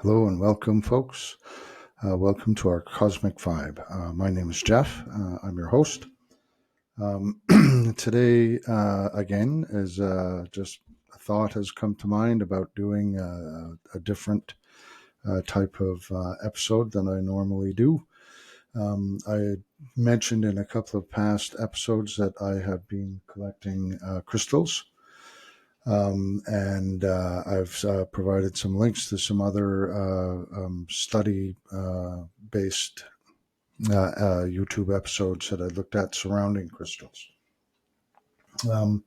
Hello and welcome, folks. Welcome to our Cosmic Vibe. My name is Jeff. I'm your host. Today, again, is just a thought has come to mind about doing a different type of episode than I normally do. I mentioned in a couple of past episodes that I have been collecting crystals. And I've provided some links to some other study based YouTube episodes that I looked at surrounding crystals. Um,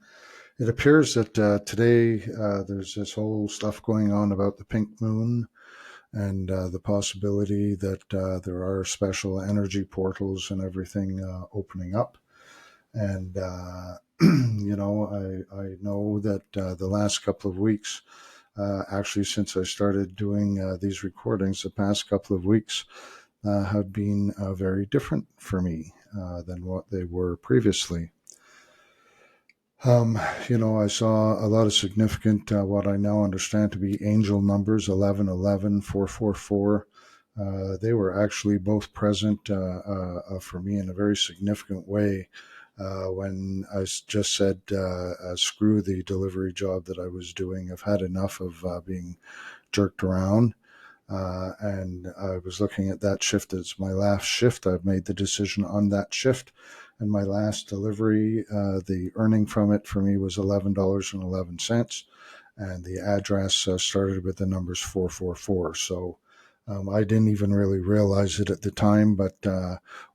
it appears that today there's this whole stuff going on about the pink moon and the possibility that there are special energy portals and everything opening up. And I know that the last couple of weeks, actually, since I started doing these recordings, the past couple of weeks have been very different for me than what they were previously. I saw a lot of significant, what I now understand to be angel numbers 1111, 444. They were actually both present for me in a very significant way when I just said, screw the delivery job that I was doing. I've had enough of being jerked around. And I was looking at that shift as my last shift. I've made the decision on that shift. And my last delivery, the earning from it for me was $11.11. And the address started with the numbers 444. So I didn't even really realize it at the time. But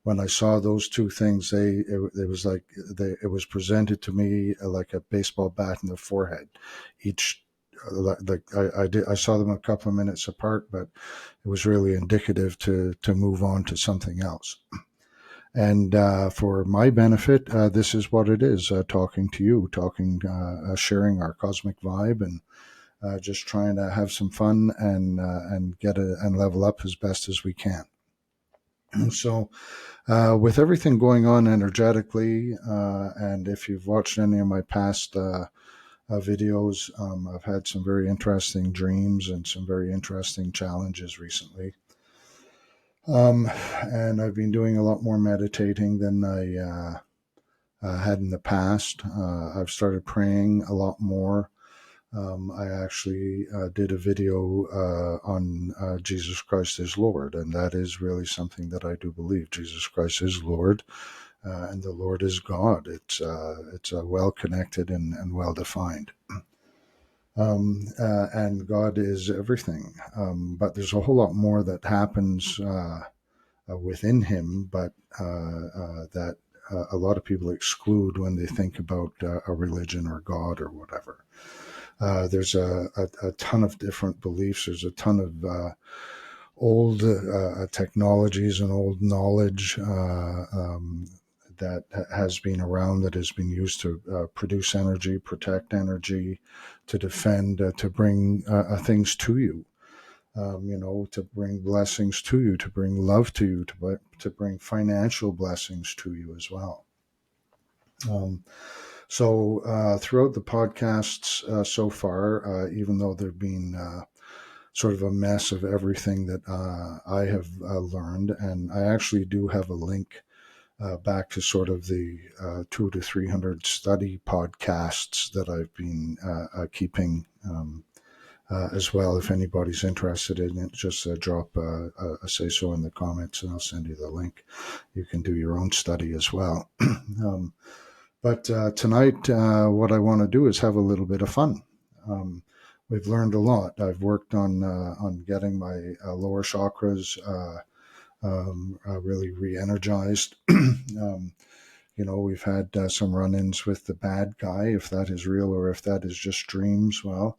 when I saw those two things, it was like it was presented to me like a baseball bat in the forehead. Each I saw them a couple of minutes apart, but it was really indicative to move on to something else. And for my benefit, this is what it is: talking to you, sharing our cosmic vibe, and just trying to have some fun and and level up as best as we can. So, with everything going on energetically, and if you've watched any of my past videos. I've had some very interesting dreams and some very interesting challenges recently. And I've been doing a lot more meditating than I had in the past. I've started praying a lot more. I actually did a video on Jesus Christ is Lord, and that is really something that I do believe. Jesus Christ is Lord, and the Lord is God. It's well connected and well defined. And God is everything. But there's a whole lot more that happens within Him, but that a lot of people exclude when they think about a religion or God or whatever. There's a ton of different beliefs. There's a ton of old technologies and old knowledge that has been around, that has been used to produce energy, protect energy, to defend, to bring things to you. To bring blessings to you, to bring love to you, to bring financial blessings to you as well. So throughout the podcasts so far, even though there've been sort of a mess of everything that I have learned, and I actually do have a link back to sort of the 200 to 300 study podcasts that I've been keeping as well. If anybody's interested in it, just drop a say so in the comments and I'll send you the link. You can do your own study as well. But tonight, what I want to do is have a little bit of fun. We've learned a lot. I've worked on getting my lower chakras really re-energized. We've had some run-ins with the bad guy, if that is real or if that is just dreams. Well,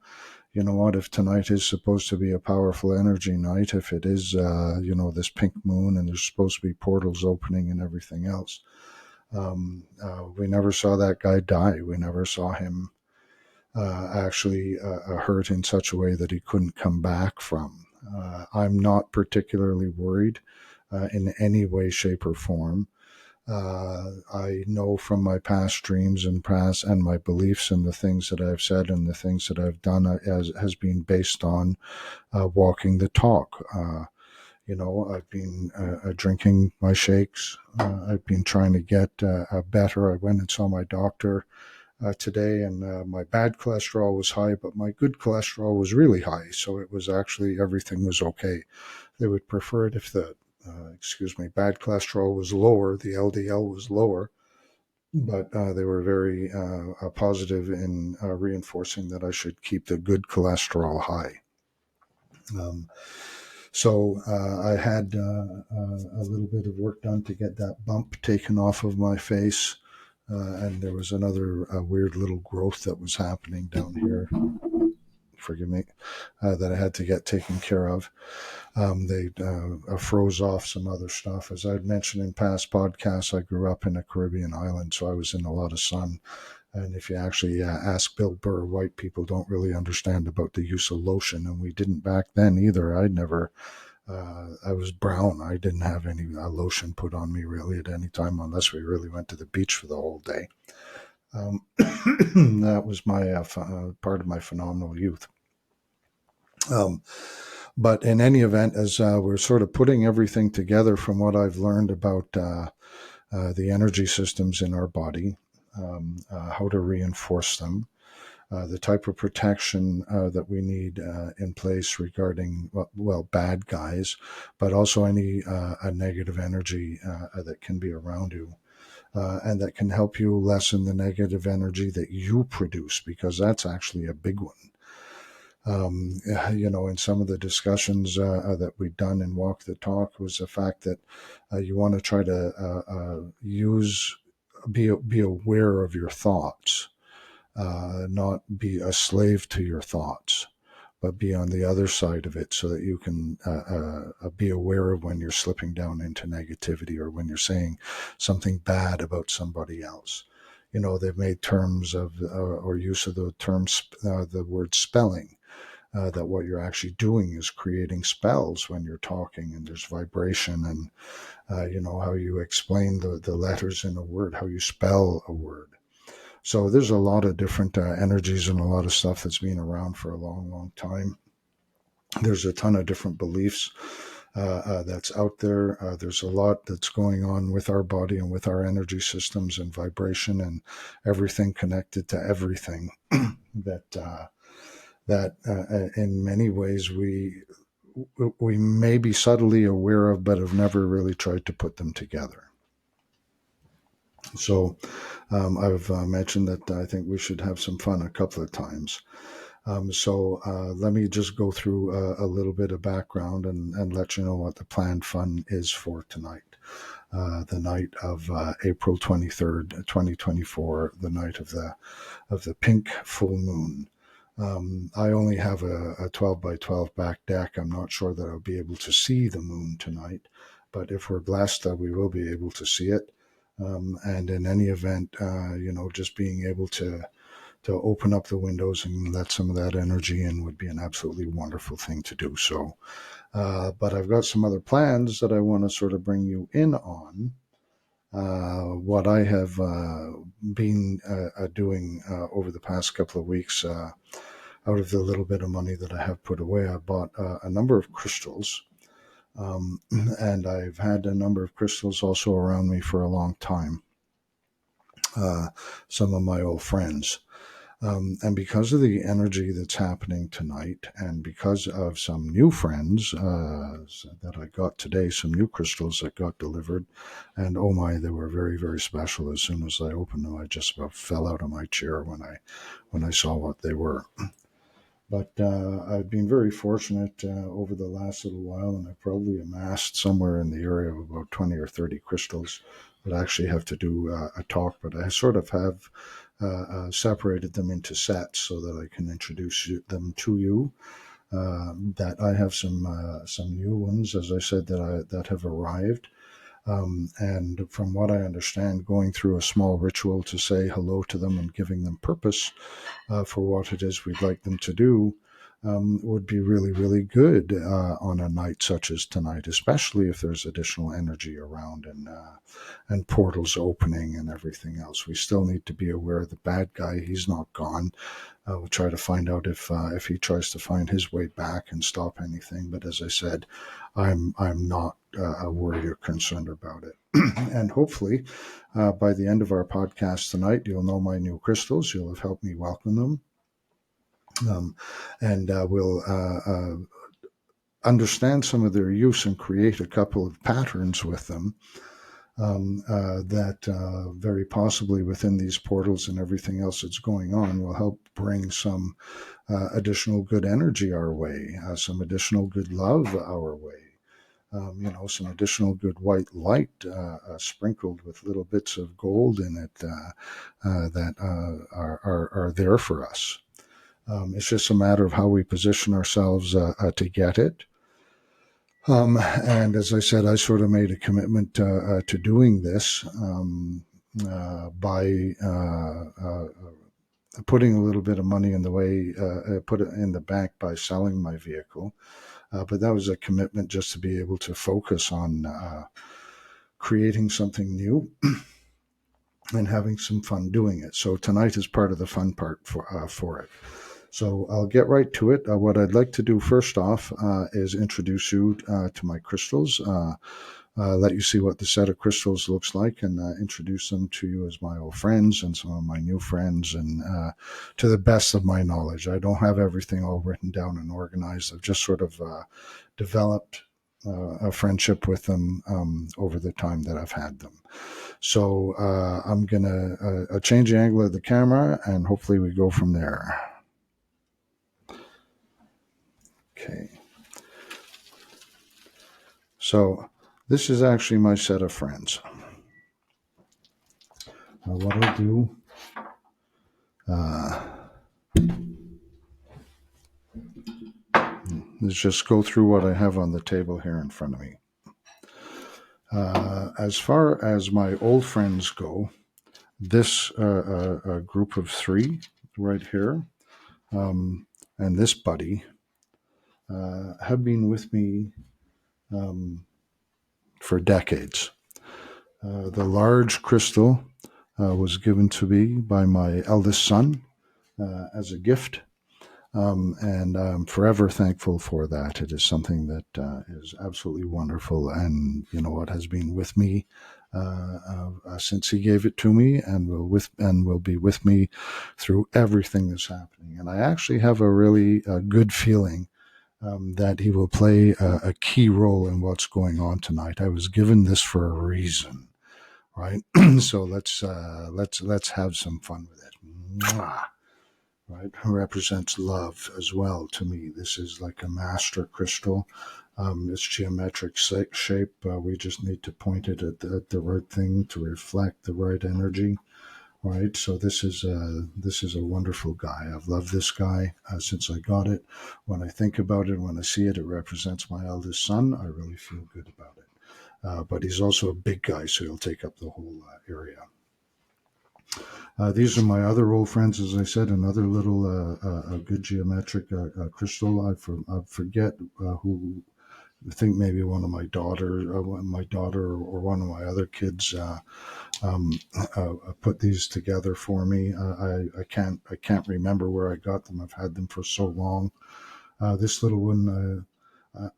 you know what? If tonight is supposed to be a powerful energy night, if it is, this pink moon and there's supposed to be portals opening and everything else, we never saw that guy die. We never saw him actually hurt in such a way that he couldn't come back from. I'm not particularly worried in any way, shape, or form. I know from my past dreams and my beliefs and the things that I've said and the things that I've done has been based on walking the talk. I've been drinking my shakes. I've been trying to get better. I went and saw my doctor today, and my bad cholesterol was high, but my good cholesterol was really high. So it was actually everything was okay. They would prefer it if the bad cholesterol was lower, the LDL was lower, but they were very positive in reinforcing that I should keep the good cholesterol high. Um, so I had a little bit of work done to get that bump taken off of my face. And there was another weird little growth that was happening down here. Forgive me, that I had to get taken care of. They froze off some other stuff. As I'd mentioned in past podcasts, I grew up in a Caribbean island, so I was in a lot of sun. And if you actually ask Bill Burr, white people don't really understand about the use of lotion, and we didn't back then either. I was brown. I didn't have any lotion put on me really at any time unless we really went to the beach for the whole day. That was my part of my phenomenal youth. But in any event, as we're sort of putting everything together from what I've learned about the energy systems in our body, how to reinforce them, the type of protection that we need in place regarding, bad guys, but also any a negative energy that can be around you. And that can help you lessen the negative energy that you produce, because that's actually a big one. In some of the discussions that we've done in Walk the Talk was the fact that you want to try to be aware of your thoughts, not be a slave to your thoughts, but be on the other side of it so that you can be aware of when you're slipping down into negativity or when you're saying something bad about somebody else. They've made terms of or use of the terms, the word spelling. That what you're actually doing is creating spells when you're talking, and there's vibration, and how you explain the letters in a word, how you spell a word. So there's a lot of different energies and a lot of stuff that's been around for a long, long time. There's a ton of different beliefs that's out there. There's a lot that's going on with our body and with our energy systems and vibration and everything connected to everything that in many ways we may be subtly aware of, but have never really tried to put them together. So I've mentioned that I think we should have some fun a couple of times. So let me just go through a little bit of background and let you know what the planned fun is for tonight. The night of April 23rd, 2024, the night of the pink full moon. I only have a 12 by 12 back deck. I'm not sure that I'll be able to see the moon tonight, but if we're blessed, we will be able to see it. And in any event, just being able to open up the windows and let some of that energy in would be an absolutely wonderful thing to do. So, but I've got some other plans that I want to sort of bring you in on. What I have been doing over the past couple of weeks, out of the little bit of money that I have put away, I bought a number of crystals. And I've had a number of crystals also around me for a long time. Some of my old friends. And because of the energy that's happening tonight, and because of some new friends that I got today, some new crystals that got delivered, and oh my, they were very, very special. As soon as I opened them, I just about fell out of my chair when I saw what they were. But I've been very fortunate over the last little while, and I probably amassed somewhere in the area of about 20 or 30 crystals that actually have to do a talk. But I sort of have separated them into sets so that I can introduce them to you. That I have some new ones, as I said, that have arrived. And from what I understand, going through a small ritual to say hello to them and giving them purpose for what it is we'd like them to do, would be really, really good on a night such as tonight, especially if there's additional energy around and portals opening and everything else. We still need to be aware of the bad guy. He's not gone. We'll try to find out if he tries to find his way back and stop anything. But as I said, I'm not worried or concerned about it. And hopefully, by the end of our podcast tonight, you'll know my new crystals. You'll have helped me welcome them. And we'll understand some of their use and create a couple of patterns with them that very possibly within these portals and everything else that's going on will help bring some additional good energy our way, some additional good love our way. Some additional good white light sprinkled with little bits of gold in it that are there for us. It's just a matter of how we position ourselves to get it. And as I said, I sort of made a commitment to doing this by putting a little bit of money in the way, put it in the bank by selling my vehicle. But that was a commitment just to be able to focus on creating something new and having some fun doing it. So tonight is part of the fun part for it. So I'll get right to it. What I'd like to do first off is introduce you to my crystals, let you see what the set of crystals looks like, and introduce them to you as my old friends and some of my new friends, and to the best of my knowledge. I don't have everything all written down and organized. I've just sort of developed a friendship with them over the time that I've had them. So I'm going to change the angle of the camera, and hopefully we go from there. Okay. So this is actually my set of friends. What I'll do is just go through what I have on the table here in front of me. As far as my old friends go, this group of three right here, and this buddy have been with me for decades. The large crystal was given to me by my eldest son as a gift, and I'm forever thankful for that. It is something that is absolutely wonderful, and you know what, has been with me since he gave it to me, and will be with me through everything that's happening. And I actually have a really good feeling that he will play a key role in what's going on tonight. I was given this for a reason, right? So let's have some fun with it. Mwah. Right, represents love as well to me. This is like a master crystal. It's geometric shape. We just need to point it at the right thing to reflect the right energy. Right, so this is a wonderful guy. I've loved this guy since I got it. When I think about it, when I see it, it represents my eldest son. I really feel good about it. But he's also a big guy, so he'll take up the whole area. These are my other old friends, as I said. Another little a good geometric crystal. I forget who. I think maybe one of my daughter or one of my other kids put these together for me. I can't remember where I got them. I've had them for so long. This little one,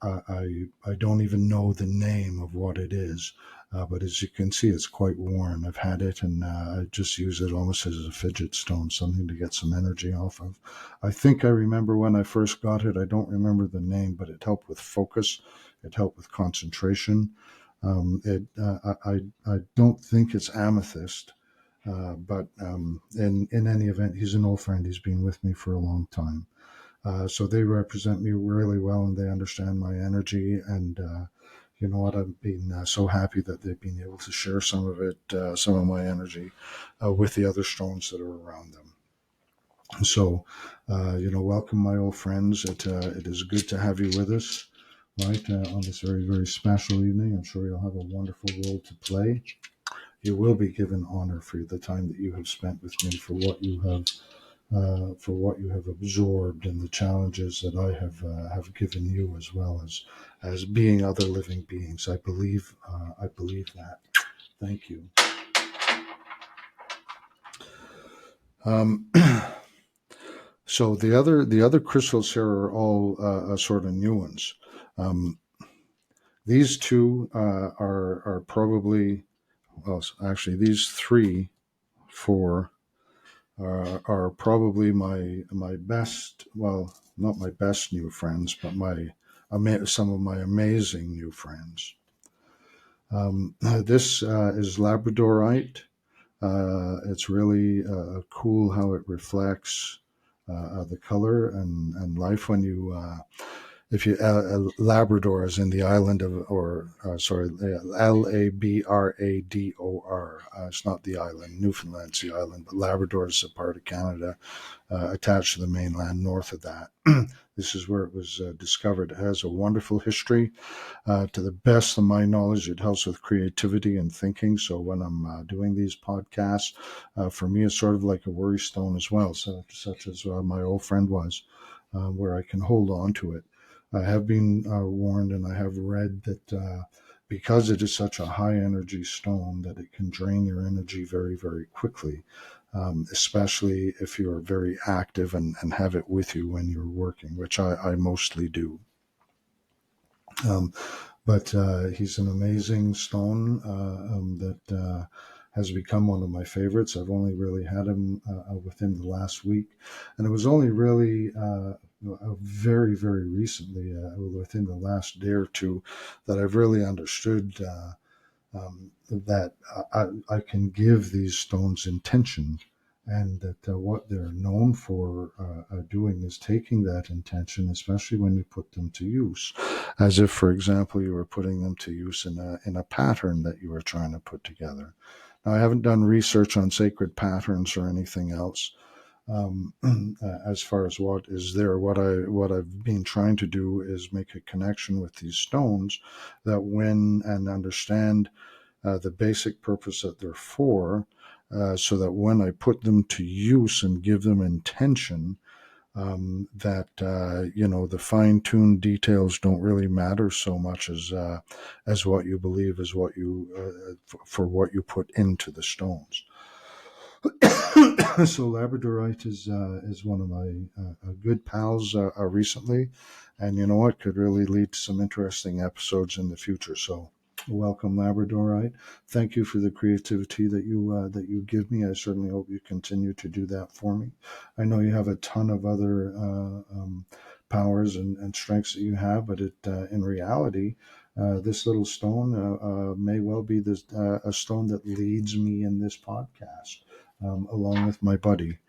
I don't even know the name of what it is, but as you can see, it's quite worn. I've had it, and I just use it almost as a fidget stone, something to get some energy off of. I think I remember when I first got it. I don't remember the name, but it helped with focus. It helped with concentration. I don't think it's amethyst, but in any event, he's an old friend. He's been with me for a long time. So they represent me really well, and they understand my energy. And you know what? I've been so happy that they've been able to share some of it, some of my energy, with the other stones that are around them. So, welcome, my old friends. It is good to have you with us, right, on this very, very special evening. I'm sure you'll have a wonderful role to play. You will be given honor for the time that you have spent with me, for what you have for what you have absorbed and the challenges that I have given you, as well as being other living beings. I believe that. Thank you. Um, so the other crystals here are all sort of new ones. Um, these two are probably, well, actually these 3, 4 are probably my best. Well, not my best new friends, but some of my amazing new friends. This is Labradorite. It's really cool how it reflects the color and life when you if you Labrador is in the island of, or sorry, Labrador. It's not the island. Newfoundland's the island, but Labrador is a part of Canada attached to the mainland north of that. This is where it was discovered. It has a wonderful history. To the best of my knowledge, it helps with creativity and thinking. So when I'm doing these podcasts, for me, it's sort of like a worry stone as well, such as my old friend was, where I can hold on to it. I have been warned, and I have read that because it is such a high energy stone, that it can drain your energy very, very quickly, especially if you're very active and have it with you when you're working, which I mostly do. Um, but he's an amazing stone that has become one of my favorites. I've only really had him within the last week, and it was only really very, very recently, within the last day or two, that I've really understood that I can give these stones intention, and that what they're known for doing is taking that intention, especially when you put them to use, as if, for example, you were putting them to use in a pattern that you were trying to put together. Now, I haven't done research on sacred patterns or anything else. As far as what is there, what I've been trying to do is make a connection with these stones, that when and understand the basic purpose that they're for, so that when I put them to use and give them intention, that the fine-tuned details don't really matter so much as what you believe is what you for what you put into the stones. So Labradorite is one of my good pals recently, and you know what, could really lead to some interesting episodes in the future. So welcome, Labradorite. Thank you for the creativity that you give me. I certainly hope you continue to do that for me. I know you have a ton of other powers and strengths that you have, but in reality, this little stone may well be a stone that leads me in this podcast, along with my buddy.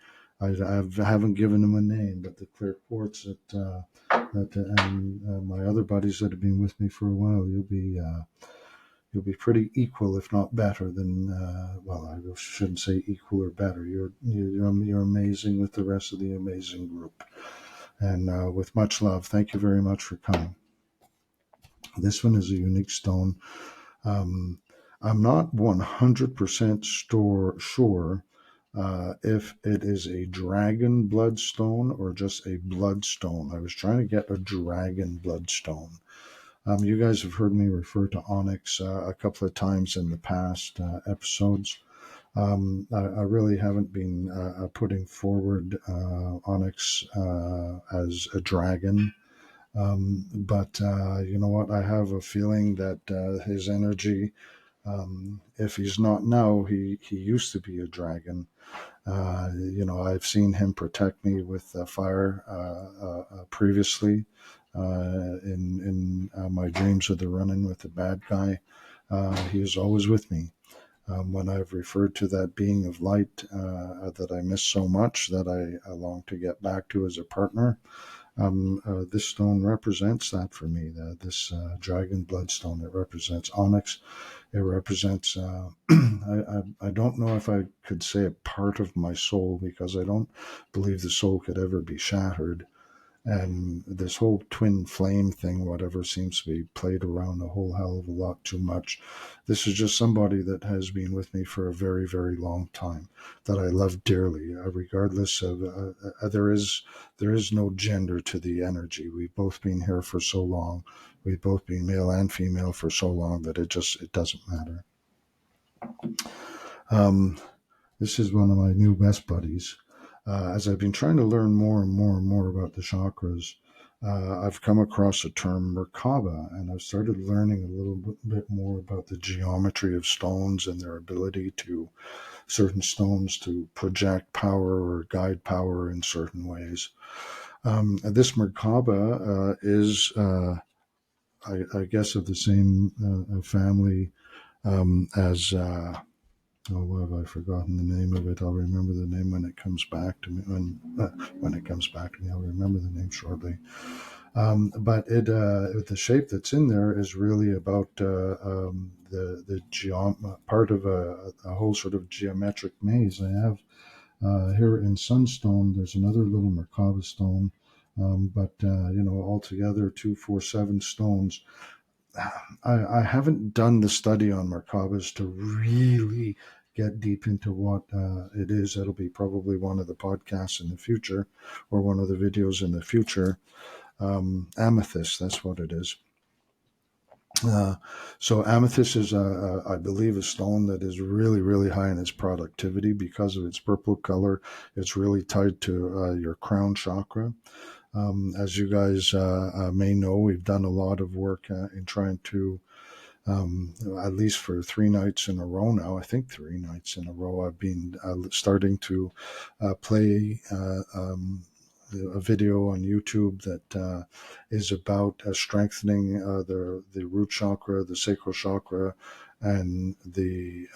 Haven't given him a name, but the clear quartz and my other buddies that have been with me for a while, you'll be pretty equal, if not better than. Well, I shouldn't say equal or better. You're amazing with the rest of the amazing group, and with much love, thank you very much for coming. This one is a unique stone. Um, I'm not 100% sure if it is a dragon bloodstone or just a bloodstone. I was trying to get a dragon bloodstone. You guys have heard me refer to onyx a couple of times in the past episodes. I really haven't been putting forward onyx as a dragon. But you know what? I have a feeling that his energy, if he's not now, he used to be a dragon. I've seen him protect me with fire previously in my dreams of the run-in with the bad guy. He is always with me. When I've referred to that being of light that I miss so much, that I long to get back to as a partner, this stone represents that for me. This dragon bloodstone, it represents onyx. It represents. I don't know if I could say a part of my soul, because I don't believe the soul could ever be shattered. And this whole twin flame thing, whatever, seems to be played around a whole hell of a lot too much. This is just somebody that has been with me for a very, very long time, that I love dearly, regardless of there is no gender to the energy. We've both been here for so long. We've both been male and female for so long that it doesn't matter. This is one of my new best buddies. As I've been trying to learn more and more and more about the chakras, I've come across the term Merkaba, and I've started learning a little bit more about the geometry of stones and their ability to certain stones to project power or guide power in certain ways. This Merkaba is, I guess, of the same family as. Oh, have I forgotten the name of it? I'll remember the name when it comes back to me. When it comes back to me, I'll remember the name shortly. But the shape that's in there is really about part of a whole sort of geometric maze. I have here in Sunstone. There's another little Merkaba stone, but altogether 247 stones. I haven't done the study on Merkabas to really get deep into what it is. That'll be probably one of the podcasts in the future, or one of the videos in the future. Amethyst, that's what it is. So amethyst is, I believe, a stone that is really, really high in its productivity because of its purple color. It's really tied to your crown chakra. As you guys may know, we've done a lot of work in trying to, at least for 3 nights in a row now, I think 3 nights in a row, I've been starting to play a video on YouTube that is about strengthening the root chakra, the sacral chakra, and the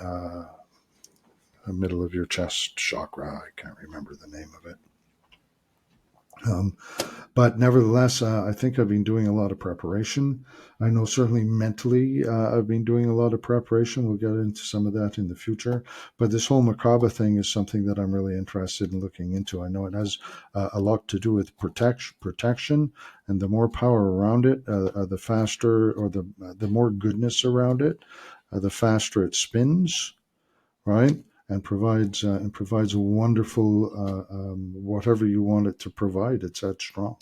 middle of your chest chakra. I can't remember the name of it. But nevertheless, I think I've been doing a lot of preparation. I know certainly mentally I've been doing a lot of preparation. We'll get into some of that in the future. But this whole Merkaba thing is something that I'm really interested in looking into. I know it has a lot to do with protection, and the more power around it, the faster, or the more goodness around it, the faster it spins, right? And provides a wonderful whatever you want it to provide. It's that strong.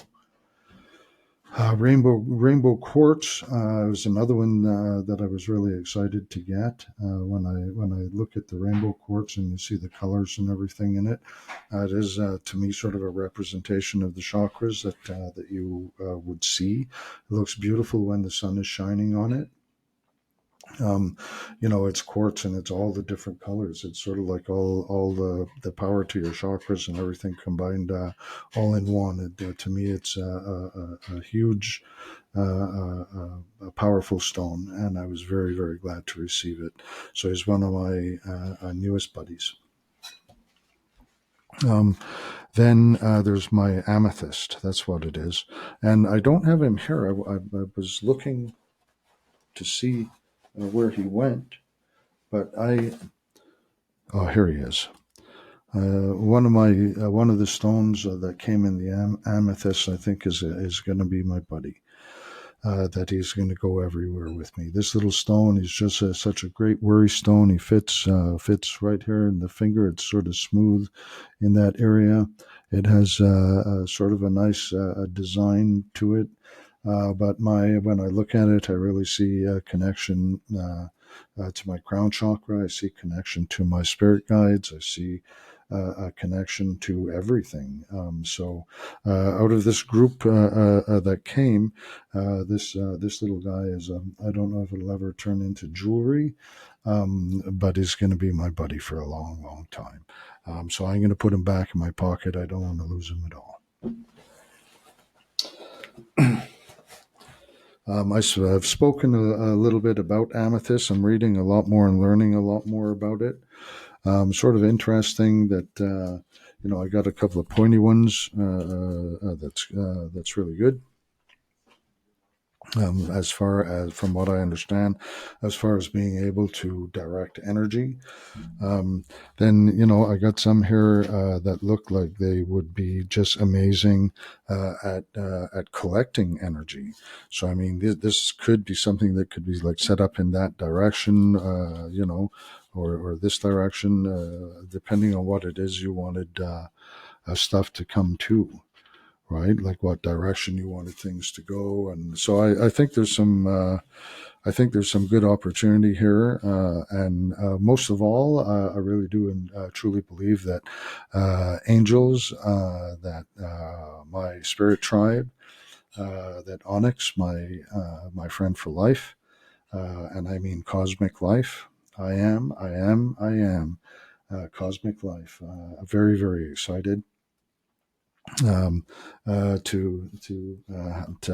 Rainbow quartz was another one that I was really excited to get. When I look at the rainbow quartz and you see the colors and everything in it, it is to me sort of a representation of the chakras that you would see. It looks beautiful when the sun is shining on it. It's quartz and it's all the different colors. It's sort of like all the power to your chakras and everything combined all in one. To me, it's a huge, a powerful stone, and I was very, very glad to receive it. So he's one of my newest buddies. Then there's my amethyst. That's what it is. And I don't have him here. I was looking to see where he went, but here he is. One of the stones that came in the amethyst, I think, is going to be my buddy. That he's going to go everywhere with me. This little stone is just such a great worry stone. He fits right here in the finger. It's sort of smooth in that area. It has sort of a nice design to it. But when I look at it, I really see a connection to my crown chakra. I see connection to my spirit guides. I see a connection to everything. So out of this group that came, this little guy is, I don't know if it'll ever turn into jewelry, but he's going to be my buddy for a long, long time. So I'm going to put him back in my pocket. I don't want to lose him at all. I've spoken a little bit about amethyst. I'm reading a lot more and learning a lot more about it. Sort of interesting that I got a couple of pointy ones. That's really good. As far as, from what I understand, as far as being able to direct energy. Um, then, I got some here that look like they would be just amazing at collecting energy. So, I mean, this could be something that could be like set up in that direction, or this direction, depending on what it is you wanted stuff to come to. Right, like what direction you wanted things to go, and so I think there's some good opportunity here, and most of all, I really do and truly believe that angels, that my spirit tribe, that Onyx, my friend for life, and I mean cosmic life. I am cosmic life. Very, very excited um, to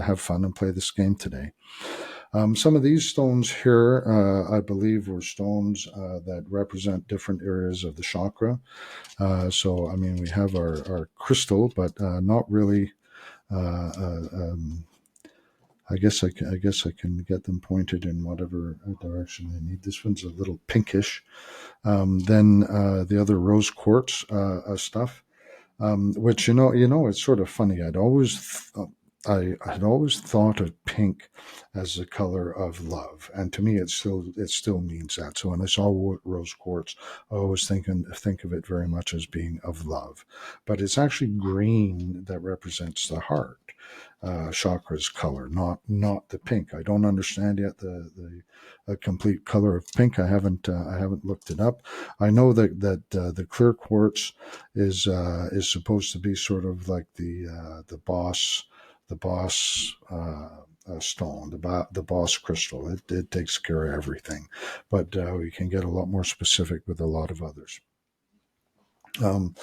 have fun and play this game today. Some of these stones here, I believe, were stones that represent different areas of the chakra. So, I mean, we have our crystal, but not really. Uh, uh, um, I guess I can get them pointed in whatever direction they need. This one's a little pinkish. Then the other rose quartz stuff, which it's sort of funny. I'd always thought of pink as the color of love, and to me, it still means that. So when I saw rose quartz, I always think of it very much as being of love, but it's actually green that represents the heart chakra's color, not the pink. I don't understand yet the complete color of pink. I haven't looked it up. I know that the clear quartz is supposed to be sort of like the boss stone, the boss crystal. It takes care of everything, but we can get a lot more specific with a lot of others. Um,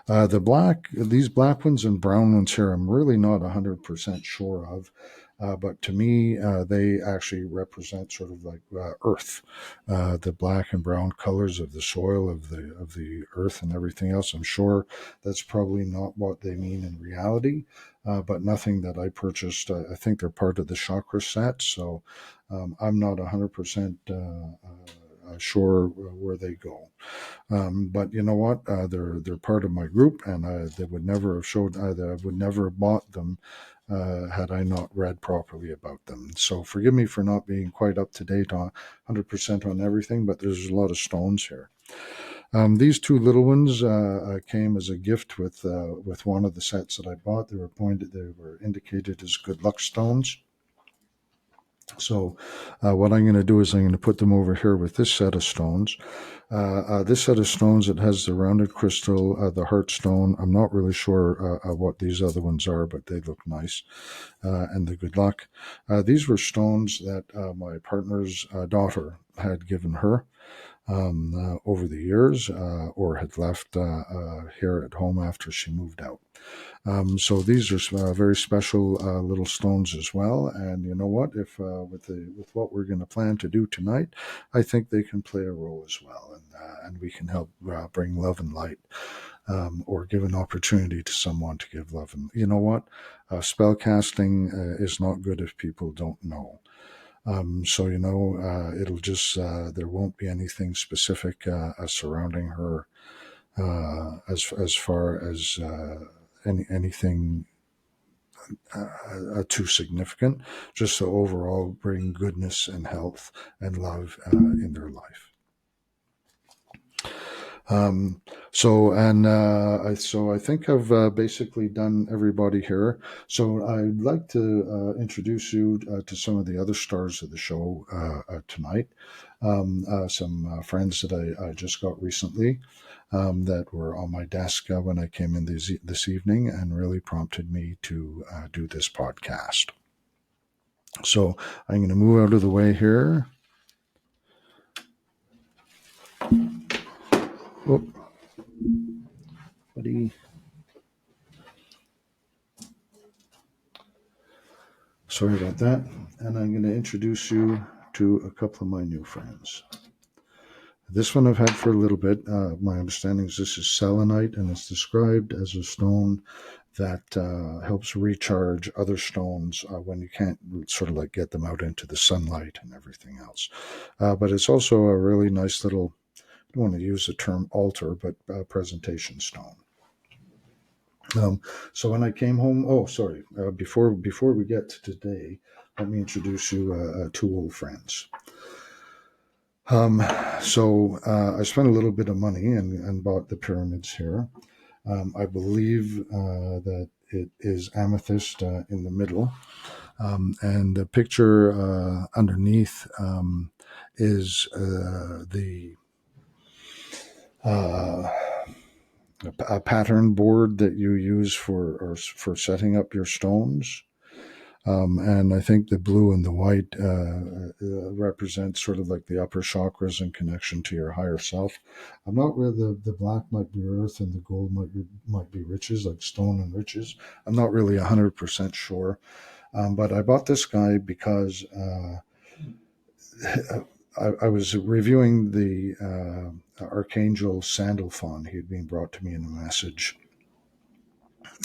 these black ones and brown ones here, I'm really not 100% sure of. But to me, they actually represent sort of like earth, the black and brown colors of the soil of the earth and everything else. I'm sure that's probably not what they mean in reality, but nothing that I purchased. I think they're part of the chakra set, so I'm not 100% sure where they go. But you know what? They're part of my group, and they would never have showed. I would never have bought them had I not read properly about them. So forgive me for not being quite up to date on 100% on everything, but there's a lot of stones here. These two little ones came as a gift with one of the sets that I bought. They were indicated as good luck stones. So, what I'm going to do is I'm going to put them over here with this set of stones. This set of stones, it has the rounded crystal, the heart stone. I'm not really sure what these other ones are, but they look nice. And the good luck. These were stones that my partner's daughter had given her over the years, or had left here at home after she moved out. So these are very special little stones as well. And you know what? If with what we're going to plan to do tonight, I think they can play a role as well, and we can help bring love and light, or give an opportunity to someone to give love. And you know what? Spell casting is not good if people don't know. So it'll just there won't be anything specific surrounding her as far as anything too significant, just to overall bring goodness and health and love in their life. So I think I've basically done everybody here. So I'd like to introduce you to some of the other stars of the show tonight. Some friends that I just got recently that were on my desk when I came in this evening and really prompted me to do this podcast. So I'm going to move out of the way here. Oh, buddy. Sorry about that. And I'm going to introduce you to a couple of my new friends. This one I've had for a little bit. My understanding is this is selenite, and it's described as a stone that helps recharge other stones when you can't sort of like get them out into the sunlight and everything else. But it's also a really nice little, I don't want to use the term altar, but presentation stone. So when I came home, oh, sorry, before we get to today, let me introduce you two old friends. Um, so I spent a little bit of money and bought the pyramids here. I believe that it is amethyst in the middle, and the picture underneath is the uh, a pattern board that you use for setting up your stones. And I think the blue and the white represent sort of like the upper chakras and connection to your higher self. I'm not really the black might be earth and the gold might be riches, like stone and riches. I'm not really 100% sure, but I bought this guy because I was reviewing the Archangel Sandalphon. He had been brought to me in a message,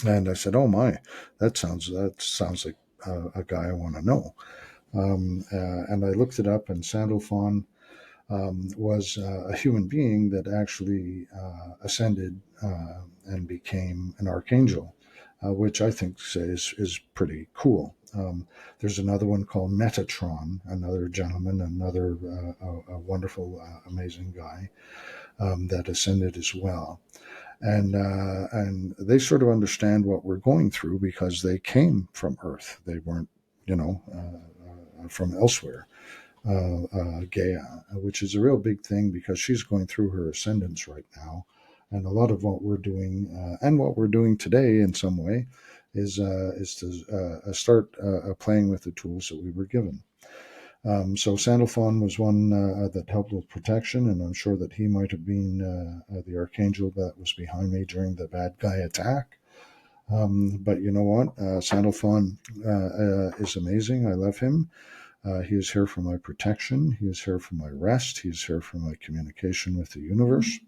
and I said, "Oh my, that sounds like a guy I want to know." And I looked it up, and Sandalphon was a human being that actually ascended and became an archangel, which I think is pretty cool. There's another one called Metatron, another gentleman, another a wonderful, amazing guy that ascended as well. And they sort of understand what we're going through because they came from Earth. They weren't, from elsewhere. Gaia, which is a real big thing because she's going through her ascendance right now. And a lot of what we're doing and what we're doing today in some way is to start playing with the tools that we were given. So Sandalphon was one that helped with protection, and I'm sure that he might have been the archangel that was behind me during the bad guy attack. But you know what? Sandalphon is amazing. I love him. He is here for my protection. He is here for my rest. He is here for my communication with the universe.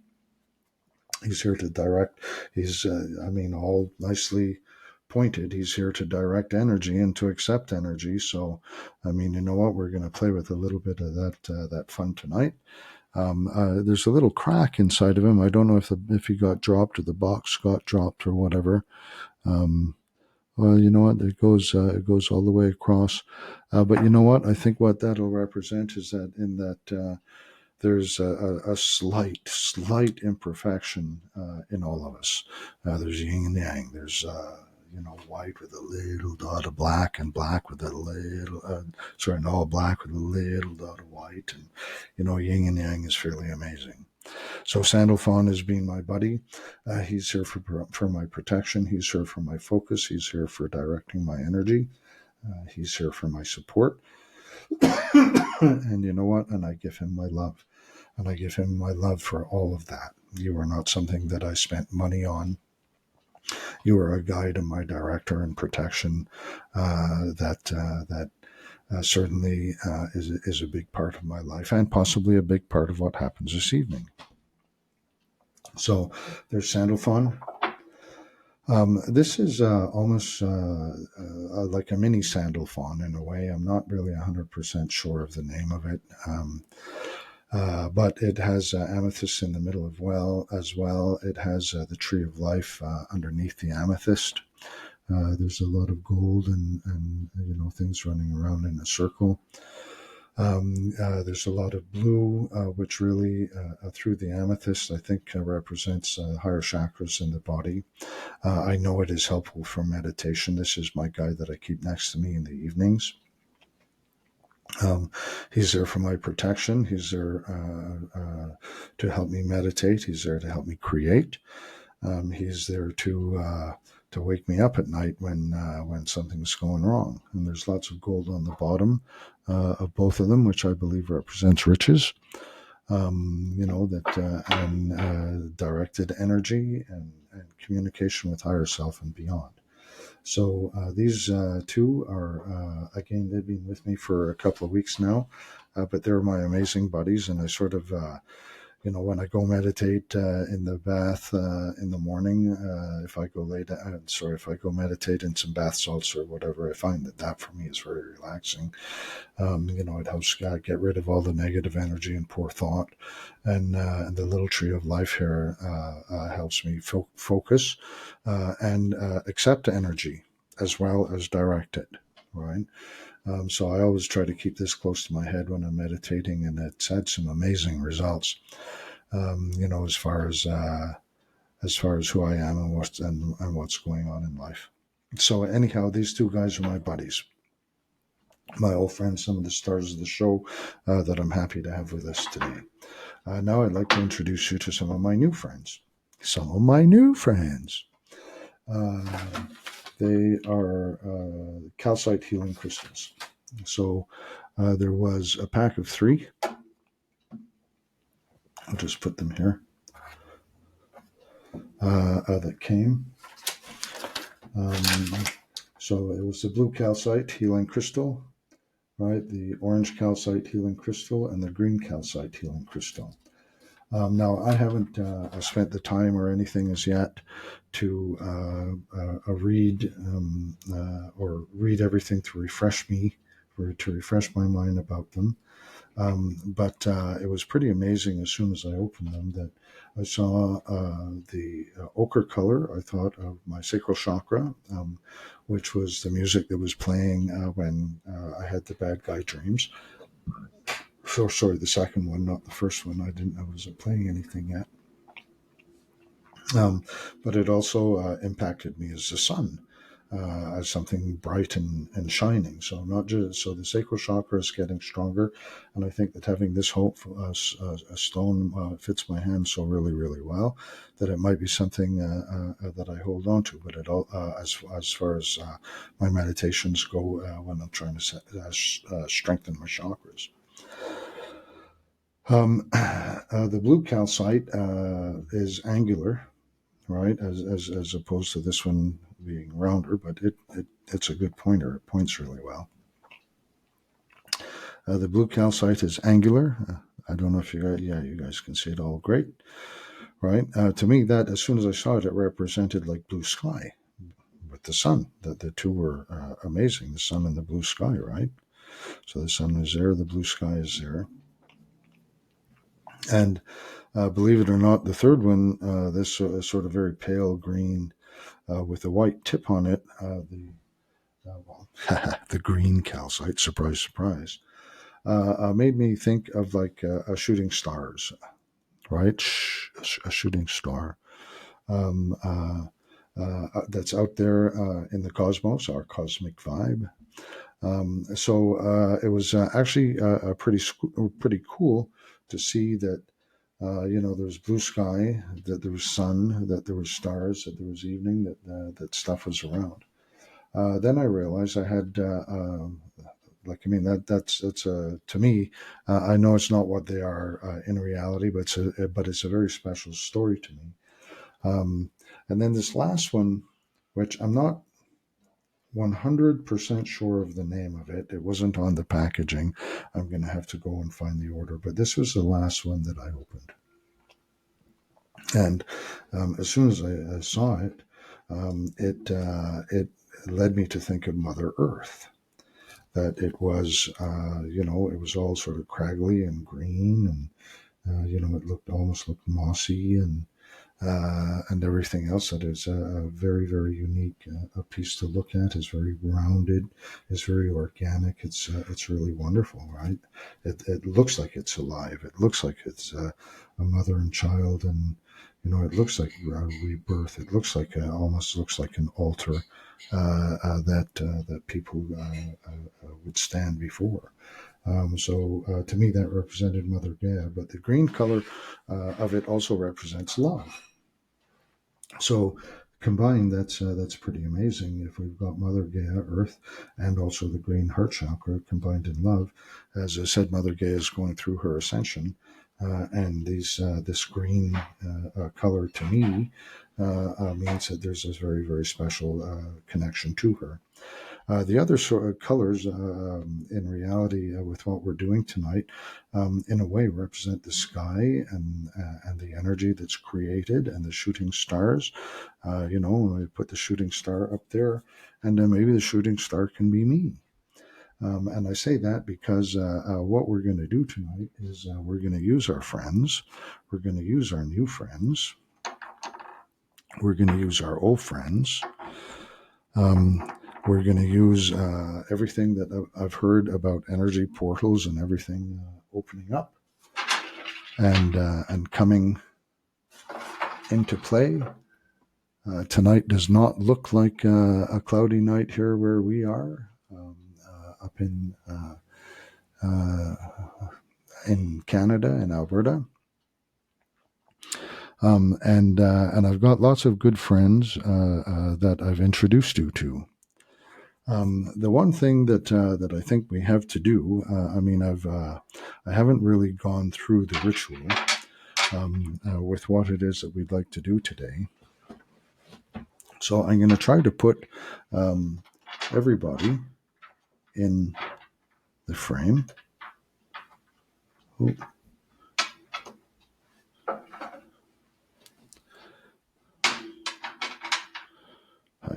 He's here to direct. All nicely pointed. He's here to direct energy and to accept energy. So, you know what? We're going to play with a little bit of that fun tonight. There's a little crack inside of him. I don't know if he got dropped or the box got dropped or whatever. Well, you know what? It goes all the way across. But you know what? I think what that'll represent is that there's a slight imperfection in all of us. There's yin and yang. There's white with a little dot of black, and black with a little black with a little dot of white, and yin and yang is fairly amazing. So Sandalphon has been my buddy. He's here for my protection. He's here for my focus. He's here for directing my energy. He's here for my support. And you know what? And I give him my love. And I give him my love for all of that. You are not something that I spent money on. You are a guide and my director and protection that certainly is a big part of my life and possibly a big part of what happens this evening. So there's Sandalphon. This is almost like a mini Sandalphon in a way. I'm not really 100% sure of the name of it. But it has amethyst in the middle as well. It has the tree of life underneath the amethyst. There's a lot of gold and things running around in a circle. There's a lot of blue, which really, through the amethyst, I think represents higher chakras in the body. I know it is helpful for meditation. This is my guide that I keep next to me in the evenings. He's there for my protection. He's there to help me meditate. He's there to help me create. He's there to wake me up at night when something's going wrong. And there's lots of gold on the bottom of both of them, which I believe represents riches. And directed energy and communication with higher self and beyond. So these two are, again, they've been with me for a couple of weeks now, but they're my amazing buddies, and I sort of, when I go meditate in the bath in the morning, if I go if I go meditate in some bath salts or whatever, I find that for me is very relaxing. It helps get rid of all the negative energy and poor thought, and the little tree of life here helps me focus and accept energy as well as direct it. Right. So I always try to keep this close to my head when I'm meditating, and it's had some amazing results. As far as who I am and what's going on in life. So anyhow, these two guys are my buddies, my old friends, some of the stars of the show that I'm happy to have with us today. Now I'd like to introduce you to some of my new friends. Some of my new friends. Uh, they are calcite healing crystals. So there was a pack of 3. I'll just put them here. That came. So it was the blue calcite healing crystal, right? The orange calcite healing crystal and the green calcite healing crystal. Now, I haven't spent the time or anything as yet to read or read everything to refresh me, or to refresh my mind about them. But it was pretty amazing as soon as I opened them that I saw the ochre color. I thought of my sacral chakra, which was the music that was playing when I had the bad guy dreams. So sorry, the second one, not the first one. I wasn't playing anything yet. But it also impacted me as the sun, as something bright and shining. So not just so the sacral chakra is getting stronger, and I think that having this hope a stone fits my hand so really well that it might be something that I hold on to. But it all as far as my meditations go when I'm trying to strengthen my chakras. The blue calcite is angular, right? As opposed to this one being rounder, but it's a good pointer. It points really well. The blue calcite is angular. I don't know if you guys can see it all great, right? To me, that as soon as I saw it, it represented like blue sky with the sun. The two were amazing. The sun and the blue sky, right? So the sun is there, the blue sky is there, and believe it or not, the third one, this sort of very pale green with a white tip on it, the green calcite, surprise, surprise, made me think of like shooting stars, right? A shooting star that's out there in the cosmos, our cosmic vibe. So it was actually pretty cool to see that. There was blue sky, that there was sun, that there was stars, that there was evening, that stuff was around. Then I realized I had, that's to me, I know it's not what they are in reality, but it's a very special story to me. And then this last one, which I'm not 100% sure of the name of it. It wasn't on the packaging. I'm going to have to go and find the order, but this was the last one that I opened. And as soon as I saw it, it led me to think of Mother Earth. That it was, it was all sort of craggly and green, and it almost looked mossy and everything else. That is a very very unique a piece to look at. It's very rounded. It's very organic. It's really wonderful, right? It looks like it's alive. It looks like it's a mother and child, and it looks like rebirth. It looks like almost looks like an altar that people would stand before. So to me, that represented Mother Gaia. But the green color of it also represents love. So combined, that's pretty amazing. If we've got Mother Gaia, Earth, and also the green heart chakra combined in love, as I said, Mother Gaia is going through her ascension, and this green color to me means that there's this very very special connection to her. The other sort of colors, in reality, with what we're doing tonight, in a way, represent the sky and the energy that's created and the shooting stars. We put the shooting star up there, and then maybe the shooting star can be me. And I say that because what we're going to do tonight is we're going to use our friends, we're going to use our new friends, we're going to use our old friends. We're going to use everything that I've heard about energy portals and everything opening up and coming into play. Tonight does not look like a cloudy night here where we are, up in Canada, in Alberta. And I've got lots of good friends that I've introduced you to. The one thing that I think we have to do, I haven't really gone through the ritual with what it is that we'd like to do today. So I'm going to try to put everybody in the frame. Ooh.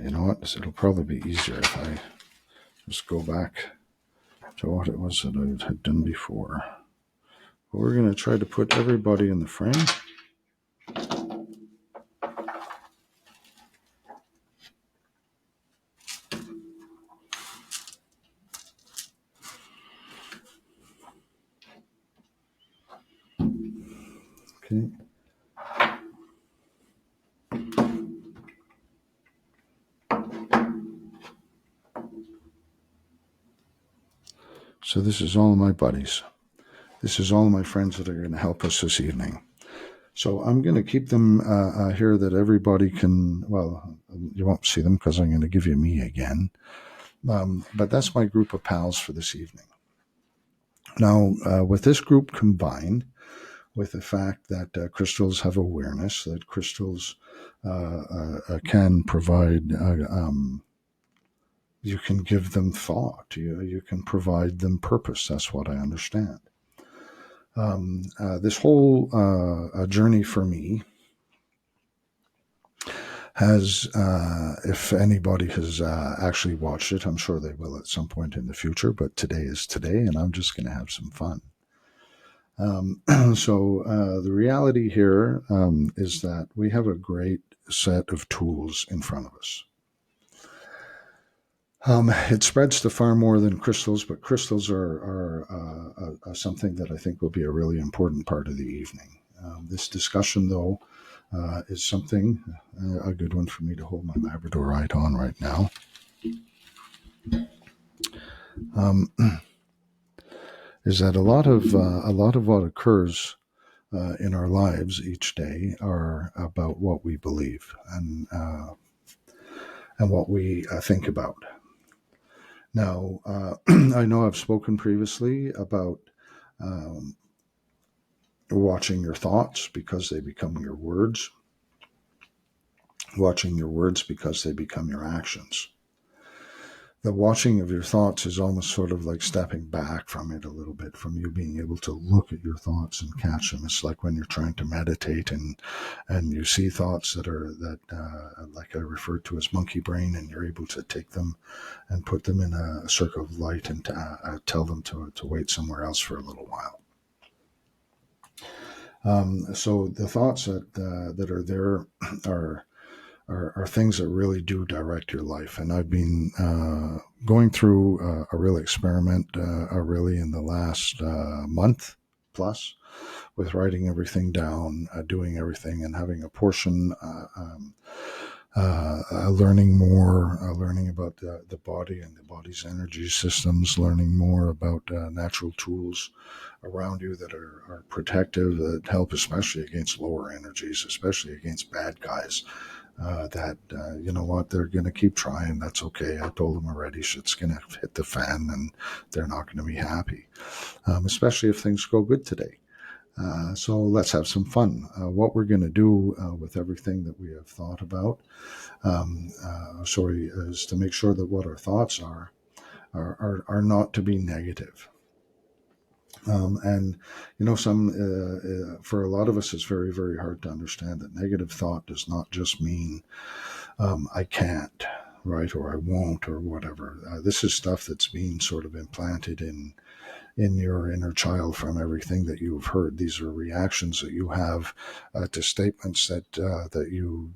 You know what? It'll probably be easier if I just go back to what it was that I had done before. But we're going to try to put everybody in the frame. Okay. So this is all my buddies. This is all my friends that are going to help us this evening. So I'm going to keep them here that everybody can, well, you won't see them because I'm going to give you me again. But that's my group of pals for this evening. Now, with this group combined with the fact that crystals have awareness, that crystals can provide, you can give them thought, you can provide them purpose. That's what I understand. This whole journey for me has, if anybody has actually watched it, I'm sure they will at some point in the future, but today is today, and I'm just going to have some fun. So the reality here is that we have a great set of tools in front of us. It spreads to far more than crystals, but crystals are something that I think will be a really important part of the evening. This discussion, though, is something, a good one for me to hold my Labradorite on right now. Is that a lot of what occurs in our lives each day are about what we believe and what we think about. Now, I know I've spoken previously about watching your thoughts because they become your words, watching your words because they become your actions. The watching of your thoughts is almost sort of like stepping back from it a little bit, from you being able to look at your thoughts and catch them. It's like when you're trying to meditate and you see thoughts that like I referred to as monkey brain, and you're able to take them and put them in a circle of light and tell them to wait somewhere else for a little while. So the thoughts that are there are things that really do direct your life. And I've been going through a real experiment really in the last month plus with writing everything down, doing everything, and having a portion learning more, learning about the body and the body's energy systems, learning more about natural tools around you that are protective, that help especially against lower energies, especially against bad guys. You know what, they're going to keep trying. That's okay. I told them already, shit's going to hit the fan and they're not going to be happy, especially if things go good today. So let's have some fun. What we're going to do with everything that we have thought about, is to make sure that what our thoughts are not to be negative. And for a lot of us, it's very, very hard to understand that negative thought does not just mean I can't, right, or I won't, or whatever. This is stuff that's being sort of implanted in your inner child from everything that you've heard. These are reactions that you have to statements that you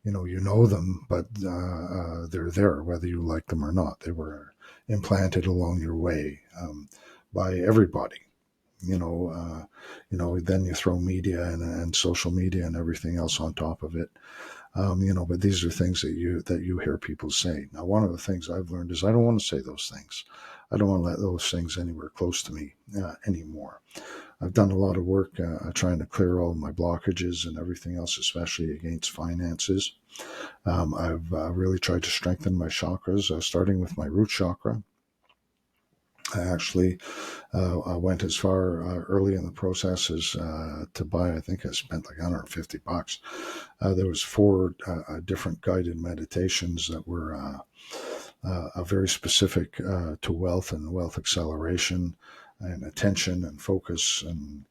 know them, but they're there whether you like them or not. They were implanted along your way by everybody. Then you throw media and social media and everything else on top of it. But these are things that you hear people say. Now, one of the things I've learned is I don't want to say those things. I don't want to let those things anywhere close to me anymore. I've done a lot of work trying to clear all my blockages and everything else, especially against finances. I've really tried to strengthen my chakras, starting with my root chakra. I actually I went as far early in the process as to buy. I think I spent like $150. There was 4 different guided meditations that were very specific to wealth and wealth acceleration and attention and focus. And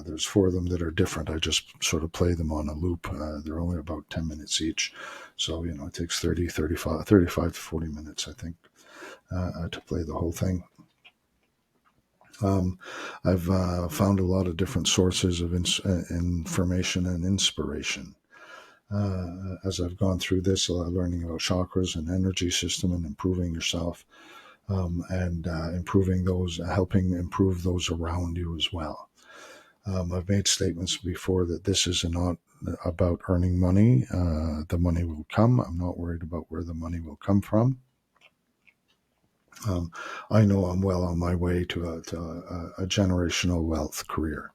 there's 4 of them that are different. I just sort of play them on a loop. They're only about 10 minutes each. So, it takes 35 to 40 minutes, I think, to play the whole thing. I've found a lot of different sources of information and inspiration. As I've gone through this, learning about chakras and energy system and improving yourself, and improving those, helping improve those around you as well. I've made statements before that this is not about earning money. The money will come. I'm not worried about where the money will come from. I know I'm well on my way to a generational wealth career.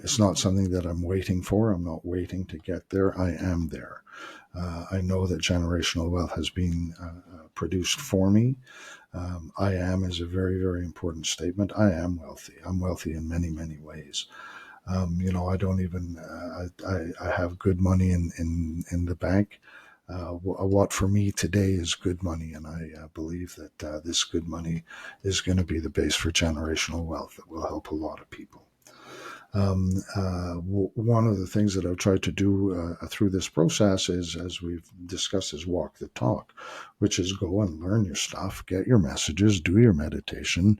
It's not something that I'm waiting for. I'm not waiting to get there. I am there. I know that generational wealth has been produced for me. I am is a very, very important statement. I am wealthy. I'm wealthy in many, many ways. I don't even, I have good money in the bank. What for me today is good money, and I believe that this good money is going to be the base for generational wealth that will help a lot of people. One of the things that I've tried to do through this process is, as we've discussed, is walk the talk, which is go and learn your stuff, get your messages, do your meditation,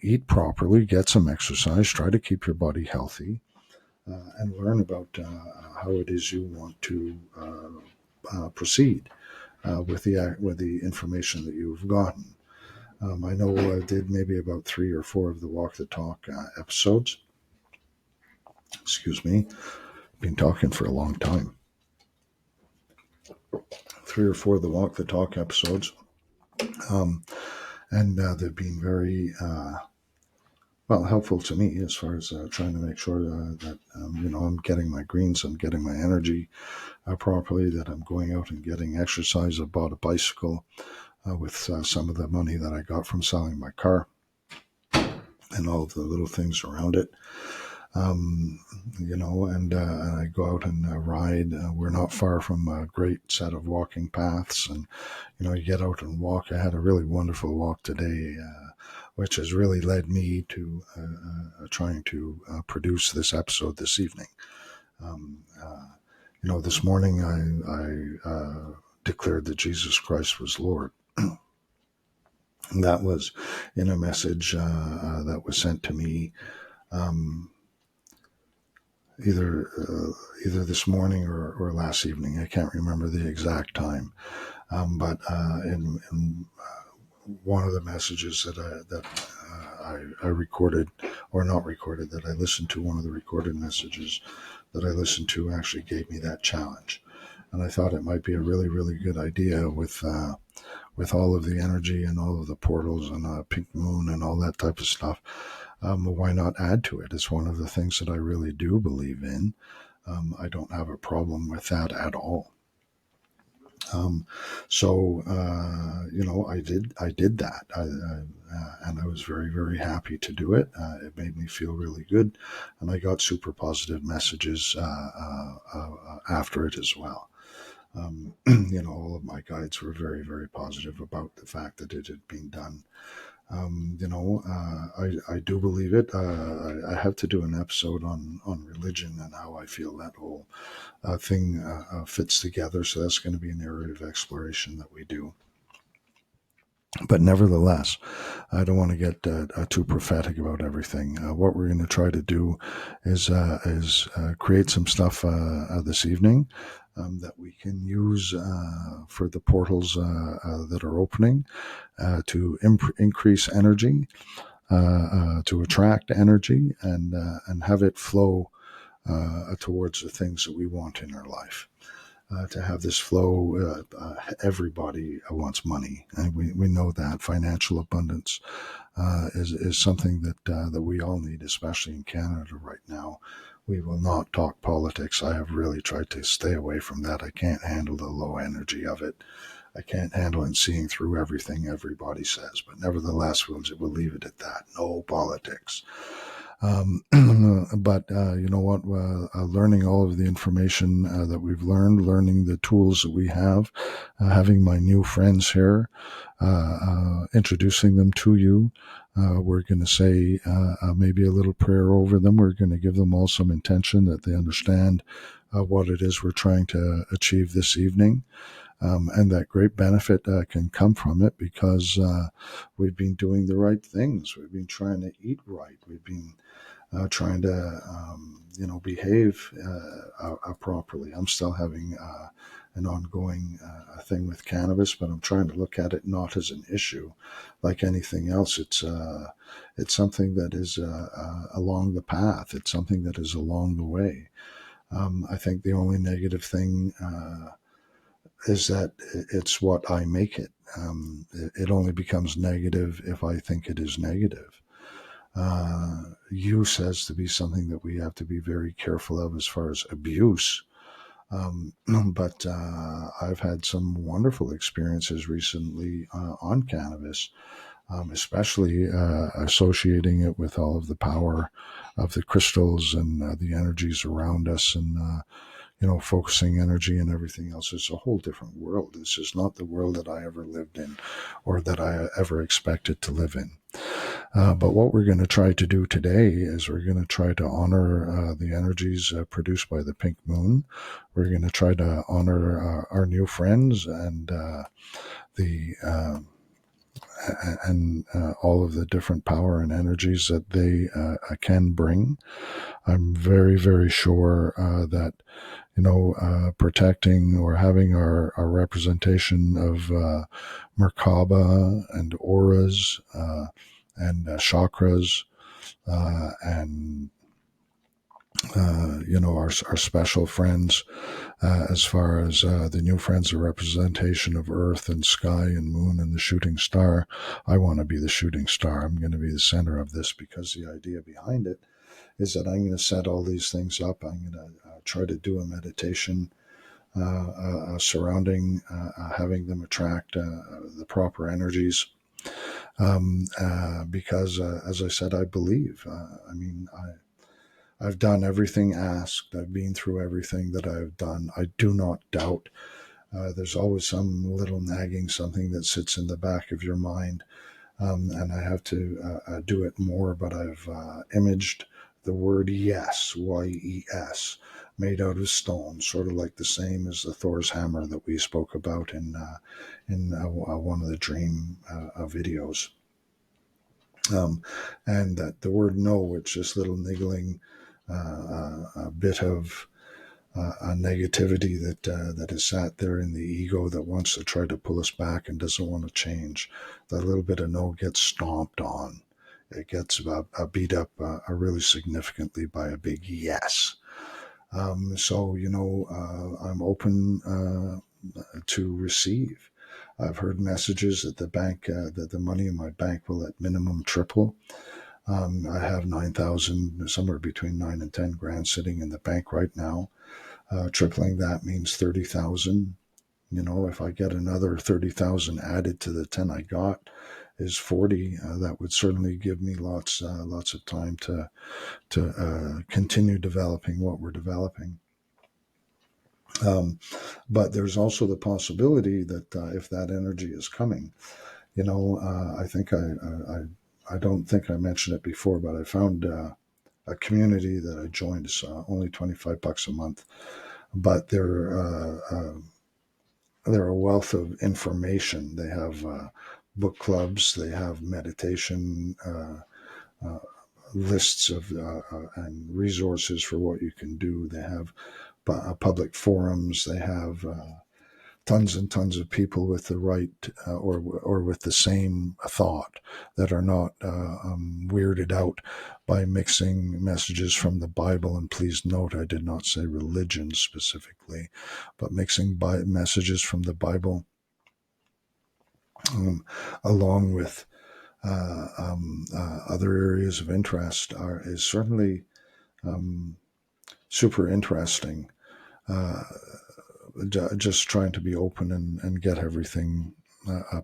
eat properly, get some exercise, try to keep your body healthy, and learn about how it is you want to proceed with the information that you've gotten. I know I did maybe about 3 or 4 of the Walk the Talk episodes. Excuse me, been talking for a long time. 3 or 4 of the Walk the Talk episodes, and they've been very helpful to me as far as trying to make sure that I'm getting my greens, I'm getting my energy properly, that I'm going out and getting exercise. I bought a bicycle with some of the money that I got from selling my car and all of the little things around it. And I go out and ride. We're not far from a great set of walking paths, and you get out and walk. I had a really wonderful walk today, which has really led me to trying to produce this episode this evening. This morning I declared that Jesus Christ was Lord. And that was in a message that was sent to me either this morning or last evening. I can't remember the exact time, but in one of the messages that I recorded, or not recorded, that I listened to, one of the recorded messages that I listened to actually gave me that challenge, and I thought it might be a really, really good idea with all of the energy and all of the portals and pink moon and all that type of stuff. Why not add to it? It's one of the things that I really do believe in. I don't have a problem with that at all. Um, I did that, and I was very, very happy to do it. It made me feel really good, and I got super positive messages after it as well. All of my guides were very, very positive about the fact that it had been done. I do believe it. I have to do an episode on religion and how I feel that whole thing fits together. So that's going to be an area of exploration that we do. But nevertheless, I don't want to get too prophetic about everything. What we're going to try to do is create some stuff this evening that we can use for the portals that are opening to increase energy, to attract energy, and have it flow towards the things that we want in our life. To have this flow, everybody wants money, and we know that financial abundance is something that we all need, especially in Canada right now. We will not talk politics. I have really tried to stay away from that. I can't handle the low energy of it. I can't handle and seeing through everything everybody says. But nevertheless, we'll leave it at that. No politics. But you know what? Learning all of the information that we've learned, learning the tools that we have, having my new friends here, introducing them to you. We're going to say maybe a little prayer over them. We're going to give them all some intention that they understand what it is we're trying to achieve this evening. And that great benefit can come from it because we've been doing the right things. We've been trying to eat right. We've been trying to, behave properly. I'm still having an ongoing thing with cannabis, but I'm trying to look at it not as an issue, like anything else. It's something that is along the path. It's something that is along the way. I think the only negative thing is that it's what I make it. It only becomes negative if I think it is negative. Use has to be something that we have to be very careful of as far as abuse. Um, but I've had some wonderful experiences recently on cannabis, especially associating it with all of the power of the crystals and the energies around us, and focusing energy and everything else. It's a whole different world. This is not the world that I ever lived in or that I ever expected to live in. But what we're going to try to do today is we're going to try to honor the energies produced by the pink moon. We're going to try to honor our new friends and the all of the different power and energies that they can bring. I'm very, very sure that protecting or having our representation of Merkaba and auras and chakras and our special friends as far as the new friends, a representation of Earth and sky and moon and the shooting star. I want to be the shooting star. I'm going to be the center of this because the idea behind it is that I'm going to set all these things up. I'm going to try to do a meditation surrounding having them attract the proper energies. Because, as I said, I believe. I've done everything asked. I've been through everything that I've done. I do not doubt. There's always some little nagging something that sits in the back of your mind, and I have to do it more. But I've imaged the word yes, YES, made out of stone, sort of like the same as the Thor's hammer that we spoke about in one of the dream videos. And that the word no, it's this little niggling a bit of a negativity that is sat there in the ego that wants to try to pull us back and doesn't want to change. That little bit of no gets stomped on. It gets beat up really significantly by a big yes. So I'm open to receive. I've heard messages that the bank, that the money in my bank will at minimum triple. I have 9,000, somewhere between 9 and 10 grand sitting in the bank right now. Tripling that means 30,000. If I get another 30,000 added to the 10 I got is 40, that would certainly give me lots of time to continue developing what we're developing. But there's also the possibility that if that energy is coming, I think I don't think I mentioned it before, but I found a community that I joined. It's only $25 a month, but they're a wealth of information. They have book clubs, they have meditation uh, lists of and resources for what you can do. They have public forums. They have tons and tons of people with the right or with the same thought that are not weirded out by mixing messages from the Bible. And please note, I did not say religion specifically, but mixing messages from the Bible along with other areas of interest is certainly super interesting. Just trying to be open and get everything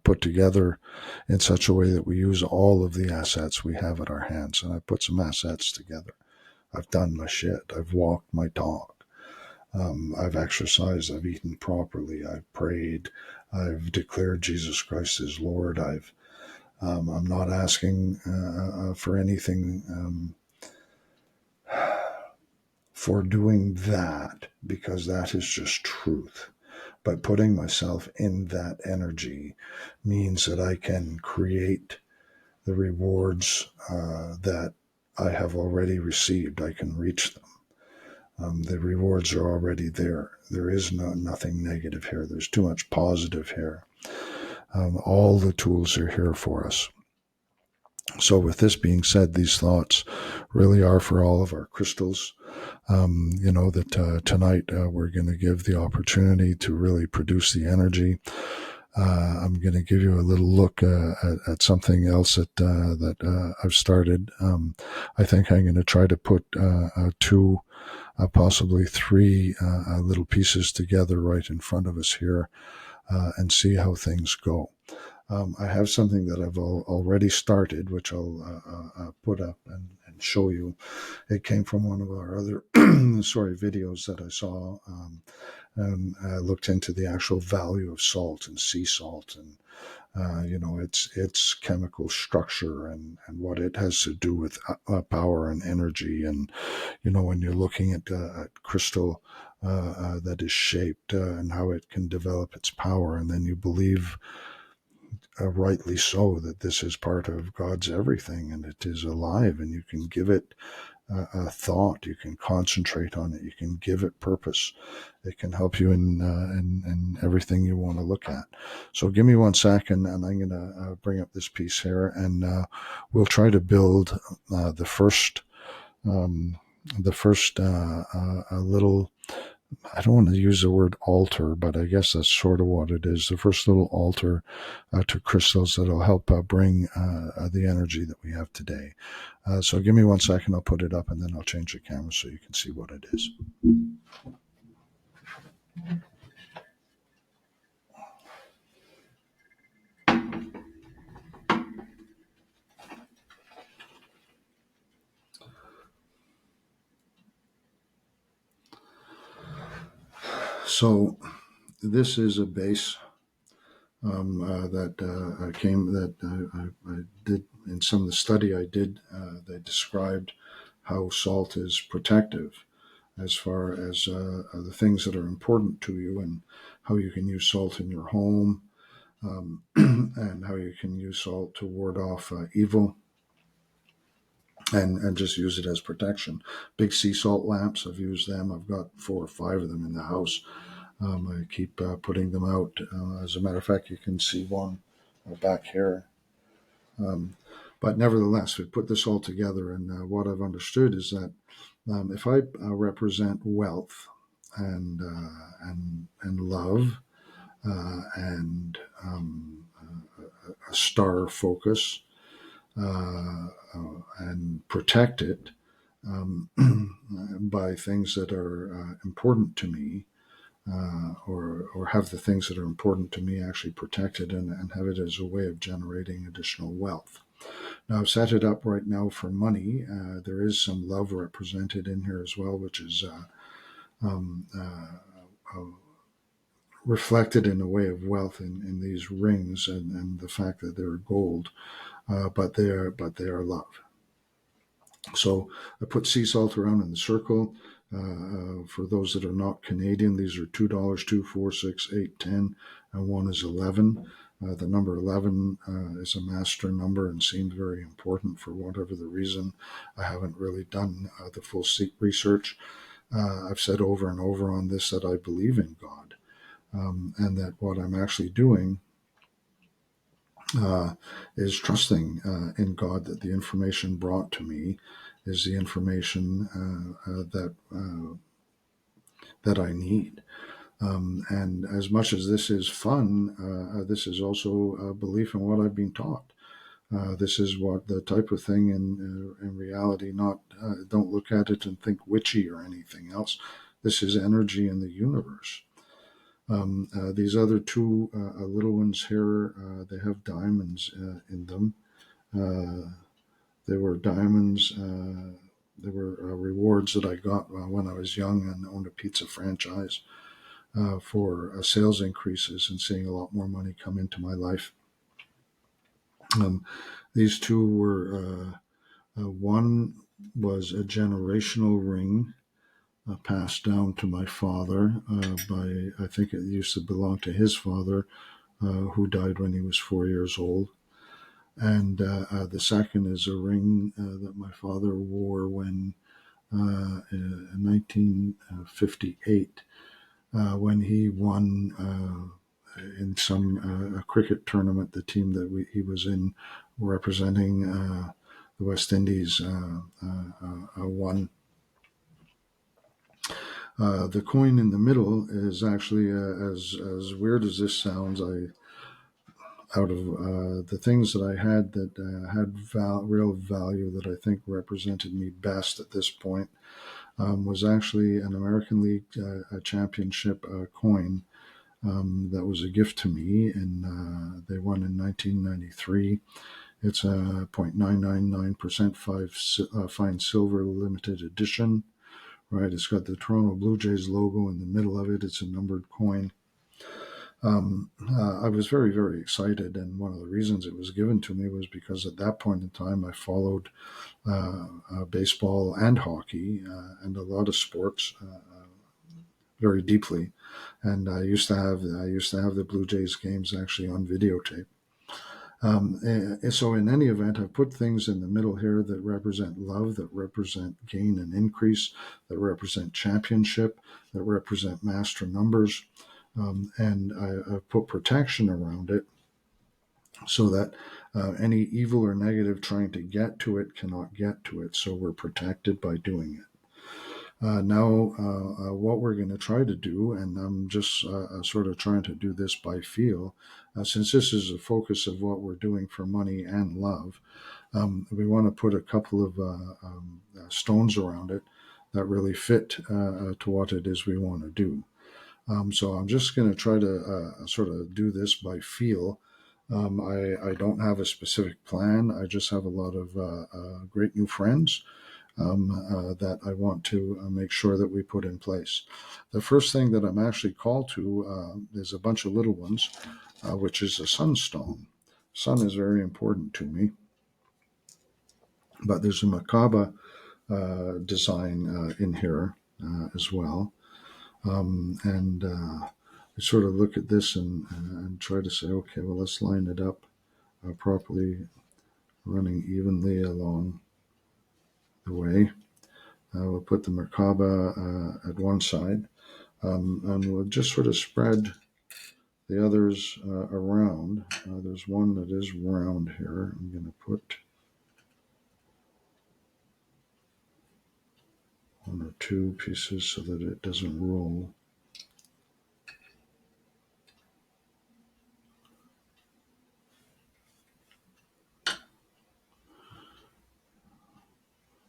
put together in such a way that we use all of the assets we have at our hands. And I put some assets together. I've done my shit. I've walked my talk. I've exercised. I've eaten properly. I've prayed. I've declared Jesus Christ as Lord. I'm not asking for anything for doing that, because that is just truth. But putting myself in that energy means that I can create the rewards that I have already received. I can reach them. The rewards are already there. There is nothing negative here. There's too much positive here. All the tools are here for us. So with this being said, these thoughts really are for all of our crystals. That tonight we're going to give the opportunity to really produce the energy. I'm going to give you a little look at something else that I've started. I think I'm going to try to put two, possibly three little pieces together right in front of us here and see how things go. I have something that I've already started, which I'll put up and show you. It came from one of our other videos that I saw, and I looked into the actual value of salt and sea salt, and its chemical structure and what it has to do with power and energy. And when you're looking at crystal that is shaped and how it can develop its power, and then you believe rightly so that this is part of God's everything and it is alive, and you can give it a thought, you can concentrate on it, you can give it purpose. It can help you in everything you want to look at. So give me 1 second, and I'm going to bring up this piece here, and we'll try to build the first little, I don't want to use the word altar, but I guess that's sort of what it is. The first little altar to crystals that will help bring the energy that we have today. So give me 1 second. I'll put it up, and then I'll change the camera so you can see what it is. So this is a base that I did in some of the study I did. They described how salt is protective as far as the things that are important to you, and how you can use salt in your home, and how you can use salt to ward off evil, and just use it as protection. Big sea salt lamps, I've used them. I've got 4 or 5 of them in the house. I keep putting them out. As a matter of fact, you can see one back here. But nevertheless, we put this all together, and what I've understood is that if I represent wealth and love and a star focus and protect it by things that are important to me, or have the things that are important to me actually protected and have it as a way of generating additional wealth. Now, I've set it up right now for money. There is some love represented in here as well, which is um, reflected in a way of wealth in these rings and the fact that they're gold, but they are love. So I put sea salt around in the circle. For those that are not Canadian, these are $2, 2, 4, 6, 8, 10, and one is 11. The number 11 is a master number and seemed very important for whatever the reason. I haven't really done the full research. I've said over and over on this that I believe in God, and that what I'm actually doing is trusting in God, that the information brought to me is the information that I need. And as much as this is fun, this is also a belief in what I've been taught. This is what the type of thing in reality. Not don't look at it and think witchy or anything else. This is energy in the universe. These other two little ones here, they have diamonds in them. They were diamonds. They were rewards that I got when I was young and owned a pizza franchise for sales increases and seeing a lot more money come into my life. These two were one was a generational ring passed down to my father by, I think it used to belong to his father, who died when he was 4 years old. And the second is a ring that my father wore when in 1958 when he won in some a cricket tournament. The team that he was in representing the West Indies won. The coin in the middle is actually, as weird as this sounds, out of the things that I had that had real value that I think represented me best at this point was actually an American League championship coin that was a gift to me, and they won in 1993. It's a 0.999% fine silver limited edition. Right, it's got the Toronto Blue Jays logo in the middle of it. It's a numbered coin. I was very, very excited, and one of the reasons it was given to me was because at that point in time I followed baseball and hockey and a lot of sports very deeply, and I used to have the Blue Jays games actually on videotape. So in any event, I've put things in the middle here that represent love, that represent gain and increase, that represent championship, that represent master numbers. And I've put protection around it so that any evil or negative trying to get to it cannot get to it. So we're protected by doing it. Now, what we're going to try to do, and I'm just sort of trying to do this by feel, since this is the focus of what we're doing for money and love, we want to put a couple of stones around it that really fit to what it is we want to do. So I'm just going to try to sort of do this by feel. I don't have a specific plan. I just have a lot of great new friends that I want to make sure that we put in place. The first thing that I'm actually called to is a bunch of little ones, which is a sunstone. Sun is very important to me, but there's a Merkaba design in here as well. And I sort of look at this and try to say, okay, well, let's line it up properly, running evenly along the way. We'll put the Merkaba at one side, and we'll just sort of spread the others around. There's one that is round here. I'm going to put one or two pieces so that it doesn't roll.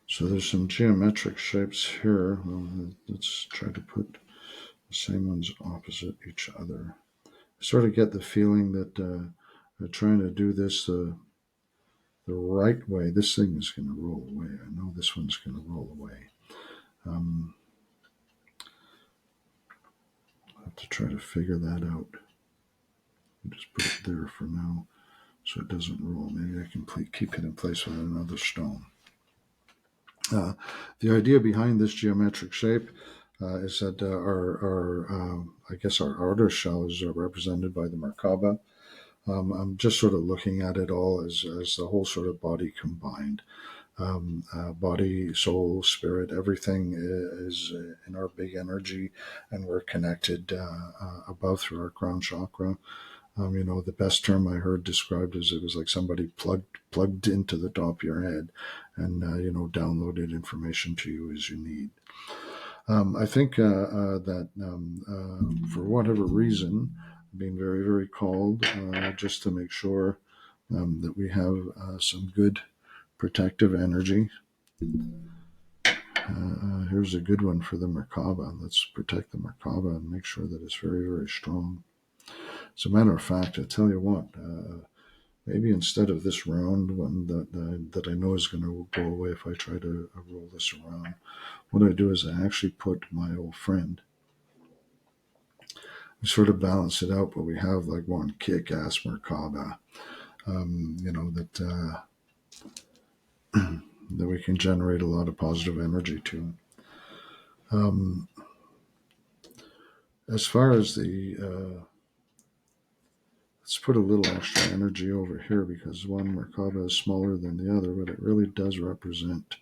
So there's some geometric shapes here. Let's try to put The same ones opposite each other. I sort of get the feeling that trying to do this the right way, this thing is going to roll away. I know this one's going to roll away. I'll have to try to figure that out. I'll just put it there for now so it doesn't roll. Maybe I can keep it in place with another stone. The idea behind this geometric shape is that I guess our outer shell is represented by the Merkaba. I'm just sort of looking at it all as the whole sort of body combined. Body, soul, spirit, everything is in our big energy, and we're connected above through our crown chakra. The best term I heard described as it was like somebody plugged into the top of your head, and downloaded information to you as you need. I think that for whatever reason, being very, very called just to make sure that we have some good protective energy. Here's a good one for the Merkaba. Let's protect the Merkaba and make sure that it's very, very strong. As a matter of fact, I tell you what, maybe instead of this round one that I know is going to go away if I try to roll this around, what I do is I actually put my old friend. We sort of balance it out, but we have like one kick-ass Merkaba, that that we can generate a lot of positive energy to. As far as let's put a little extra energy over here because one Merkaba is smaller than the other, but it really does represent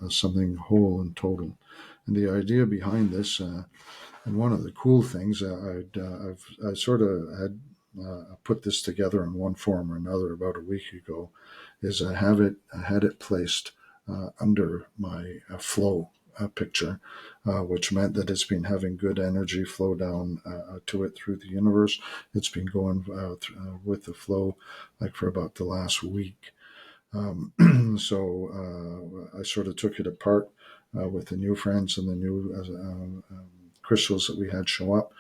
something whole and total. And the idea behind this, and one of the cool things, I sort of had put this together in one form or another about a week ago, is I had it placed under my flow picture, which meant that it's been having good energy flow down to it through the universe. It's been going with the flow like for about the last week. So I sort of took it apart with the new friends and the new crystals that we had show up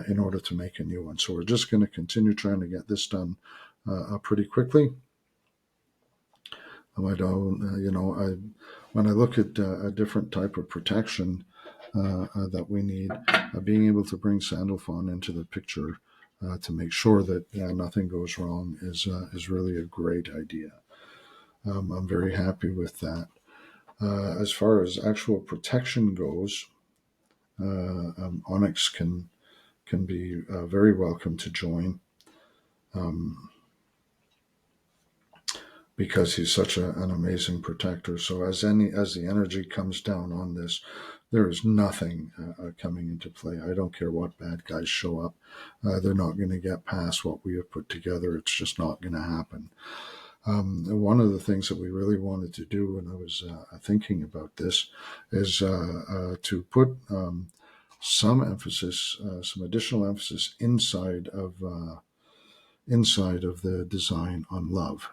in order to make a new one. So we're just going to continue trying to get this done pretty quickly. I don't, when I look at a different type of protection that we need, being able to bring Sandalphon into the picture to make sure that nothing goes wrong is really a great idea. I'm very happy with that. As far as actual protection goes, Onyx can be very welcome to join. Because he's such an amazing protector. So as the energy comes down on this, there is nothing coming into play. I don't care what bad guys show up; they're not going to get past what we have put together. It's just not going to happen. One of the things that we really wanted to do, when I was thinking about this, is to put some emphasis, some additional emphasis inside of the design on love.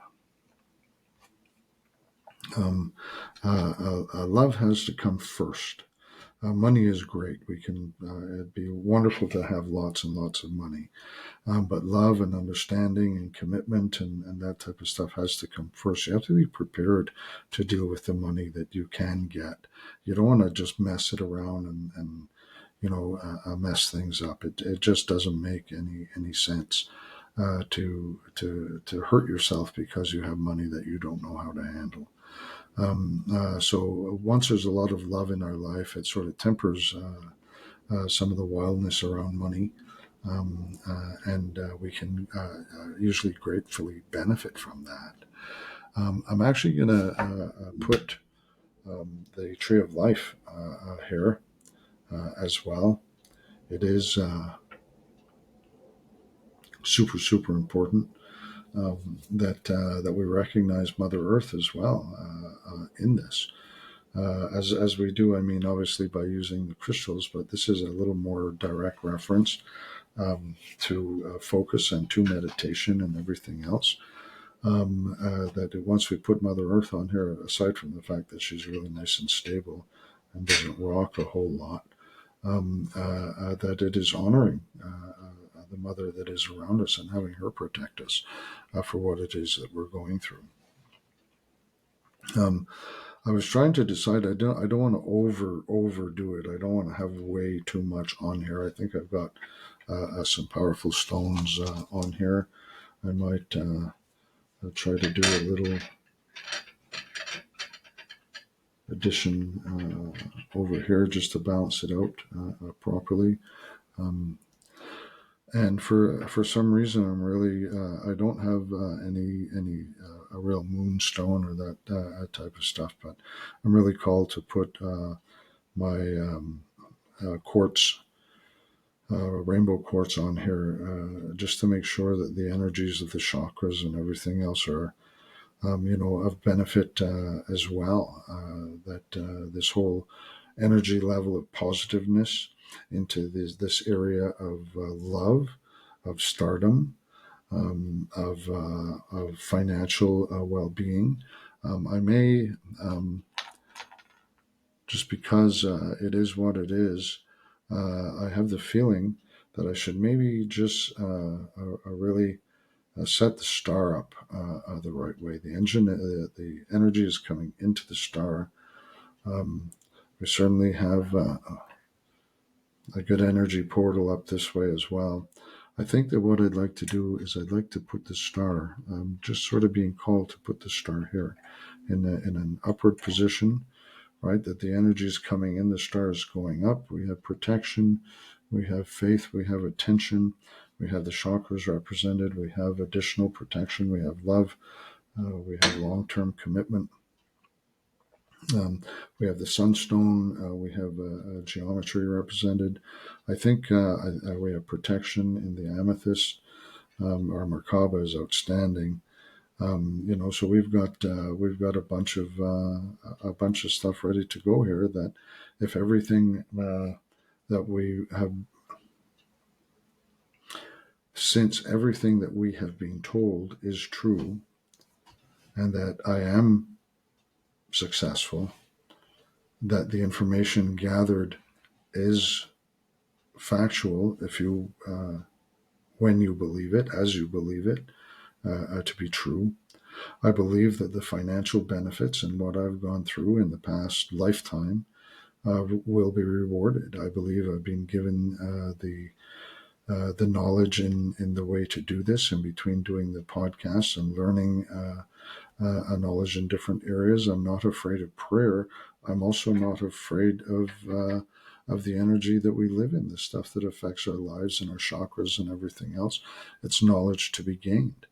Love has to come first. Money is great. It'd be wonderful to have lots and lots of money. But love and understanding and commitment and that type of stuff has to come first. You have to be prepared to deal with the money that you can get. You don't want to just mess it around and mess things up. It just doesn't make any sense to hurt yourself because you have money that you don't know how to handle. So once there's a lot of love in our life, it sort of tempers some of the wildness around money, and we can usually gratefully benefit from that. I'm actually going to put the Tree of Life here as well. It is super important. That we recognize Mother Earth as well in this, as we do. I mean, obviously by using the crystals, but this is a little more direct reference to focus and to meditation and everything else. That once we put Mother Earth on here, aside from the fact that she's really nice and stable, and doesn't rock a whole lot, that it is honoring the mother that is around us and having her protect us for what it is that we're going through. Um, I was trying to decide. I don't want to overdo it. I don't want to have way too much on here. I think I've got some powerful stones on here. I might try to do a little addition over here just to balance it out properly. Um, and for some reason, I'm really I don't have any a real moonstone or that type of stuff, but I'm really called to put my quartz, rainbow quartz on here, just to make sure that the energies of the chakras and everything else are, of benefit as well. That this whole energy level of positiveness into this area of love, of stardom, of financial well-being. I may, just because it is what it is, I have the feeling that I should maybe just really set the star up the right way. The energy is coming into the star. Um, we certainly have a good energy portal up this way as well. I think that what I'd like to do is I'd like to put the star, just sort of being called to put the star here in an upward position, right? That the energy is coming in, the star is going up. We have protection, we have faith, we have attention, we have the chakras represented, we have additional protection, we have love, we have long-term commitment. We have the sunstone, we have geometry represented. I think we have protection in the amethyst. Our Merkaba is outstanding. So we've got a bunch of stuff ready to go here. That if everything that we have, since everything that we have been told is true, and that I am successful, that the information gathered is factual, if you when you believe it, as you believe it to be true. I believe that the financial benefits and what I've gone through in the past lifetime will be rewarded. I believe I've been given the knowledge in the way to do this, in between doing the podcasts and learning a knowledge in different areas. I'm not afraid of prayer. I'm also not afraid of the energy that we live in, the stuff that affects our lives and our chakras and everything else. It's knowledge to be gained.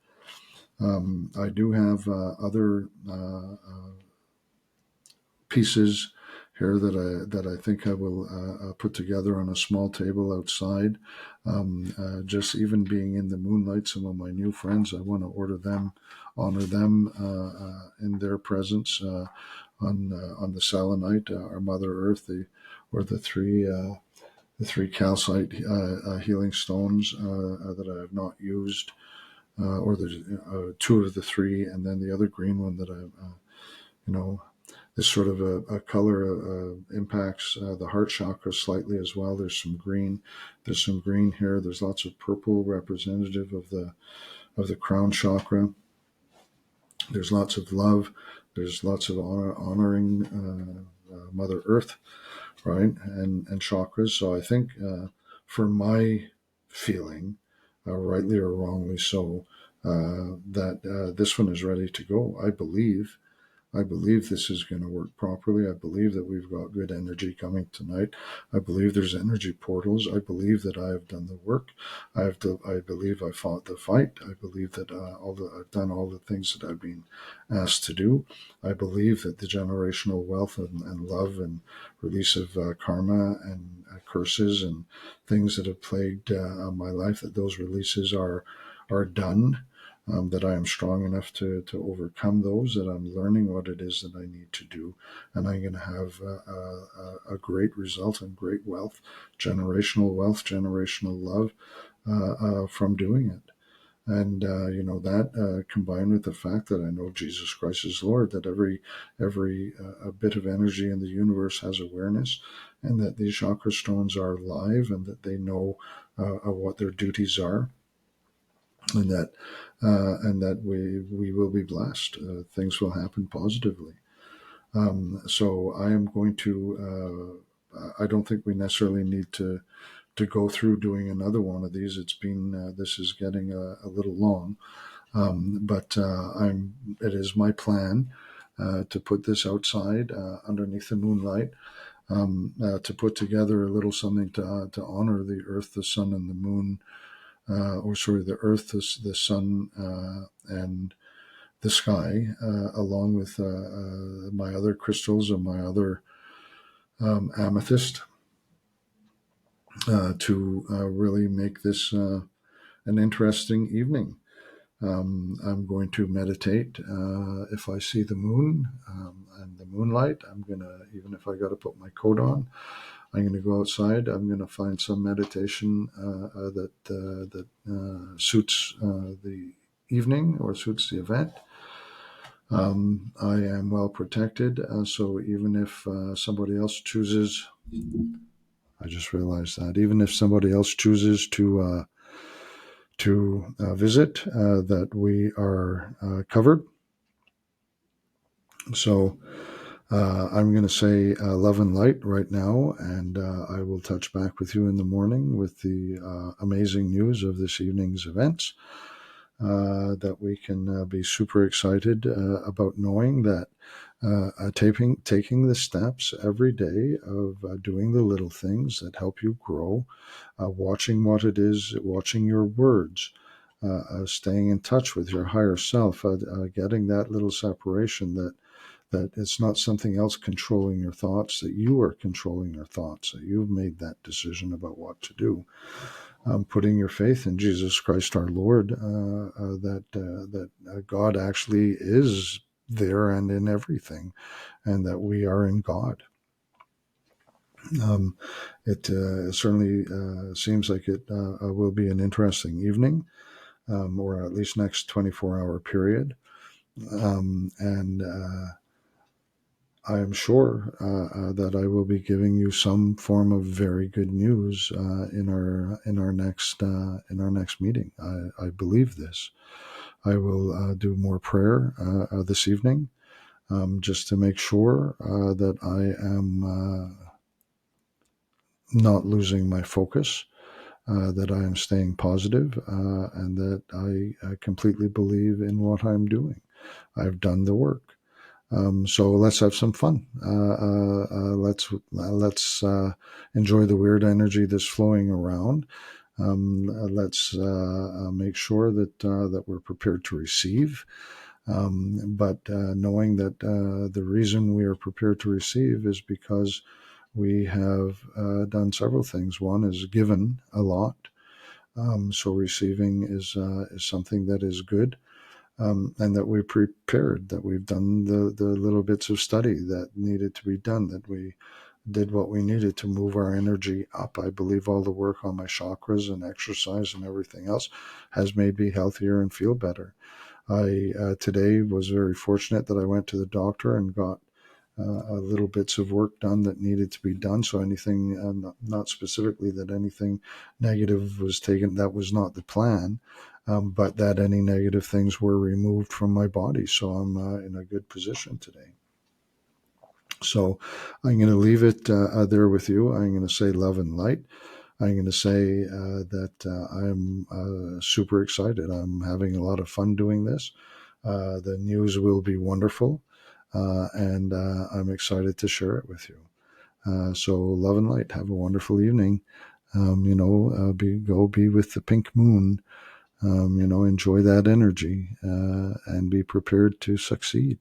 I do have other pieces here that I think I will put together on a small table outside. Just even being in the moonlight, some of my new friends, I want to honor them in their presence on the selenite, our Mother Earth, the three calcite healing stones that I have not used, or the two of the three, and then the other green one that this sort of a color impacts the heart chakra slightly as well. There's some green. There's some green here. There's lots of purple representative of the crown chakra. There's lots of love. There's lots of honoring Mother Earth, right, and chakras. So I think for my feeling, rightly or wrongly so, that this one is ready to go. I believe this is going to work properly. I believe that we've got good energy coming tonight. I believe there's energy portals. I believe that I have done the work. I believe I fought the fight. I believe that I've done all the things that I've been asked to do. I believe that the generational wealth and love and release of karma and curses and things that have plagued my life, that those releases are done. That I am strong enough to overcome those, that I'm learning what it is that I need to do, and I'm going to have a great result and great wealth, generational love from doing it. And that combined with the fact that I know Jesus Christ is Lord, that every a bit of energy in the universe has awareness, and that these chakra stones are alive, and that they know what their duties are, and that we will be blessed. Things will happen positively. So I am going to. I don't think we necessarily need to go through doing another one of these. It's been this is getting a little long, but it is my plan to put this outside underneath the moonlight, to put together a little something to honor the earth, the sun, and the moon, or sorry, the earth, the sun, and the sky, along with my other crystals and my other amethyst, to really make this an interesting evening. I'm going to meditate. If I see the moon and the moonlight, I'm going to, even if I got to put my coat on, I'm going to go outside. I'm going to find some meditation that suits the evening or suits the event. I am well protected, so even if somebody else chooses, I just realized that even if somebody else chooses to visit, that we are covered. So I'm going to say love and light right now, and I will touch back with you in the morning with the amazing news of this evening's events. That we can be super excited about knowing that taking the steps every day of doing the little things that help you grow, watching what it is, watching your words, staying in touch with your higher self, getting that little separation that it's not something else controlling your thoughts, that you are controlling your thoughts, that you've made that decision about what to do. Putting your faith in Jesus Christ our Lord, that God actually is there and in everything, and that we are in God. It certainly seems like it will be an interesting evening, or at least next 24-hour period. And I am sure that I will be giving you some form of very good news in our next meeting. I believe this. I will do more prayer this evening, just to make sure that I am not losing my focus, that I am staying positive, and that I completely believe in what I'm doing. I've done the work. So let's have some fun. Let's enjoy the weird energy that's flowing around. Let's make sure that we're prepared to receive. But knowing that the reason we are prepared to receive is because we have done several things. One is given a lot, so receiving is something that is good, and that we're prepared, that we've done the little bits of study that needed to be done, that we did what we needed to move our energy up. I believe all the work on my chakras and exercise and everything else has made me healthier and feel better. I today was very fortunate that I went to the doctor and got little bits of work done that needed to be done. So anything, not specifically that anything negative was taken, that was not the plan, but that any negative things were removed from my body. So I'm in a good position today. So I'm going to leave it there with you. I'm going to say love and light. I'm going to say that I'm super excited. I'm having a lot of fun doing this. The news will be wonderful, and I'm excited to share it with you. So love and light. Have a wonderful evening. Go be with the pink moon. Enjoy that energy and be prepared to succeed.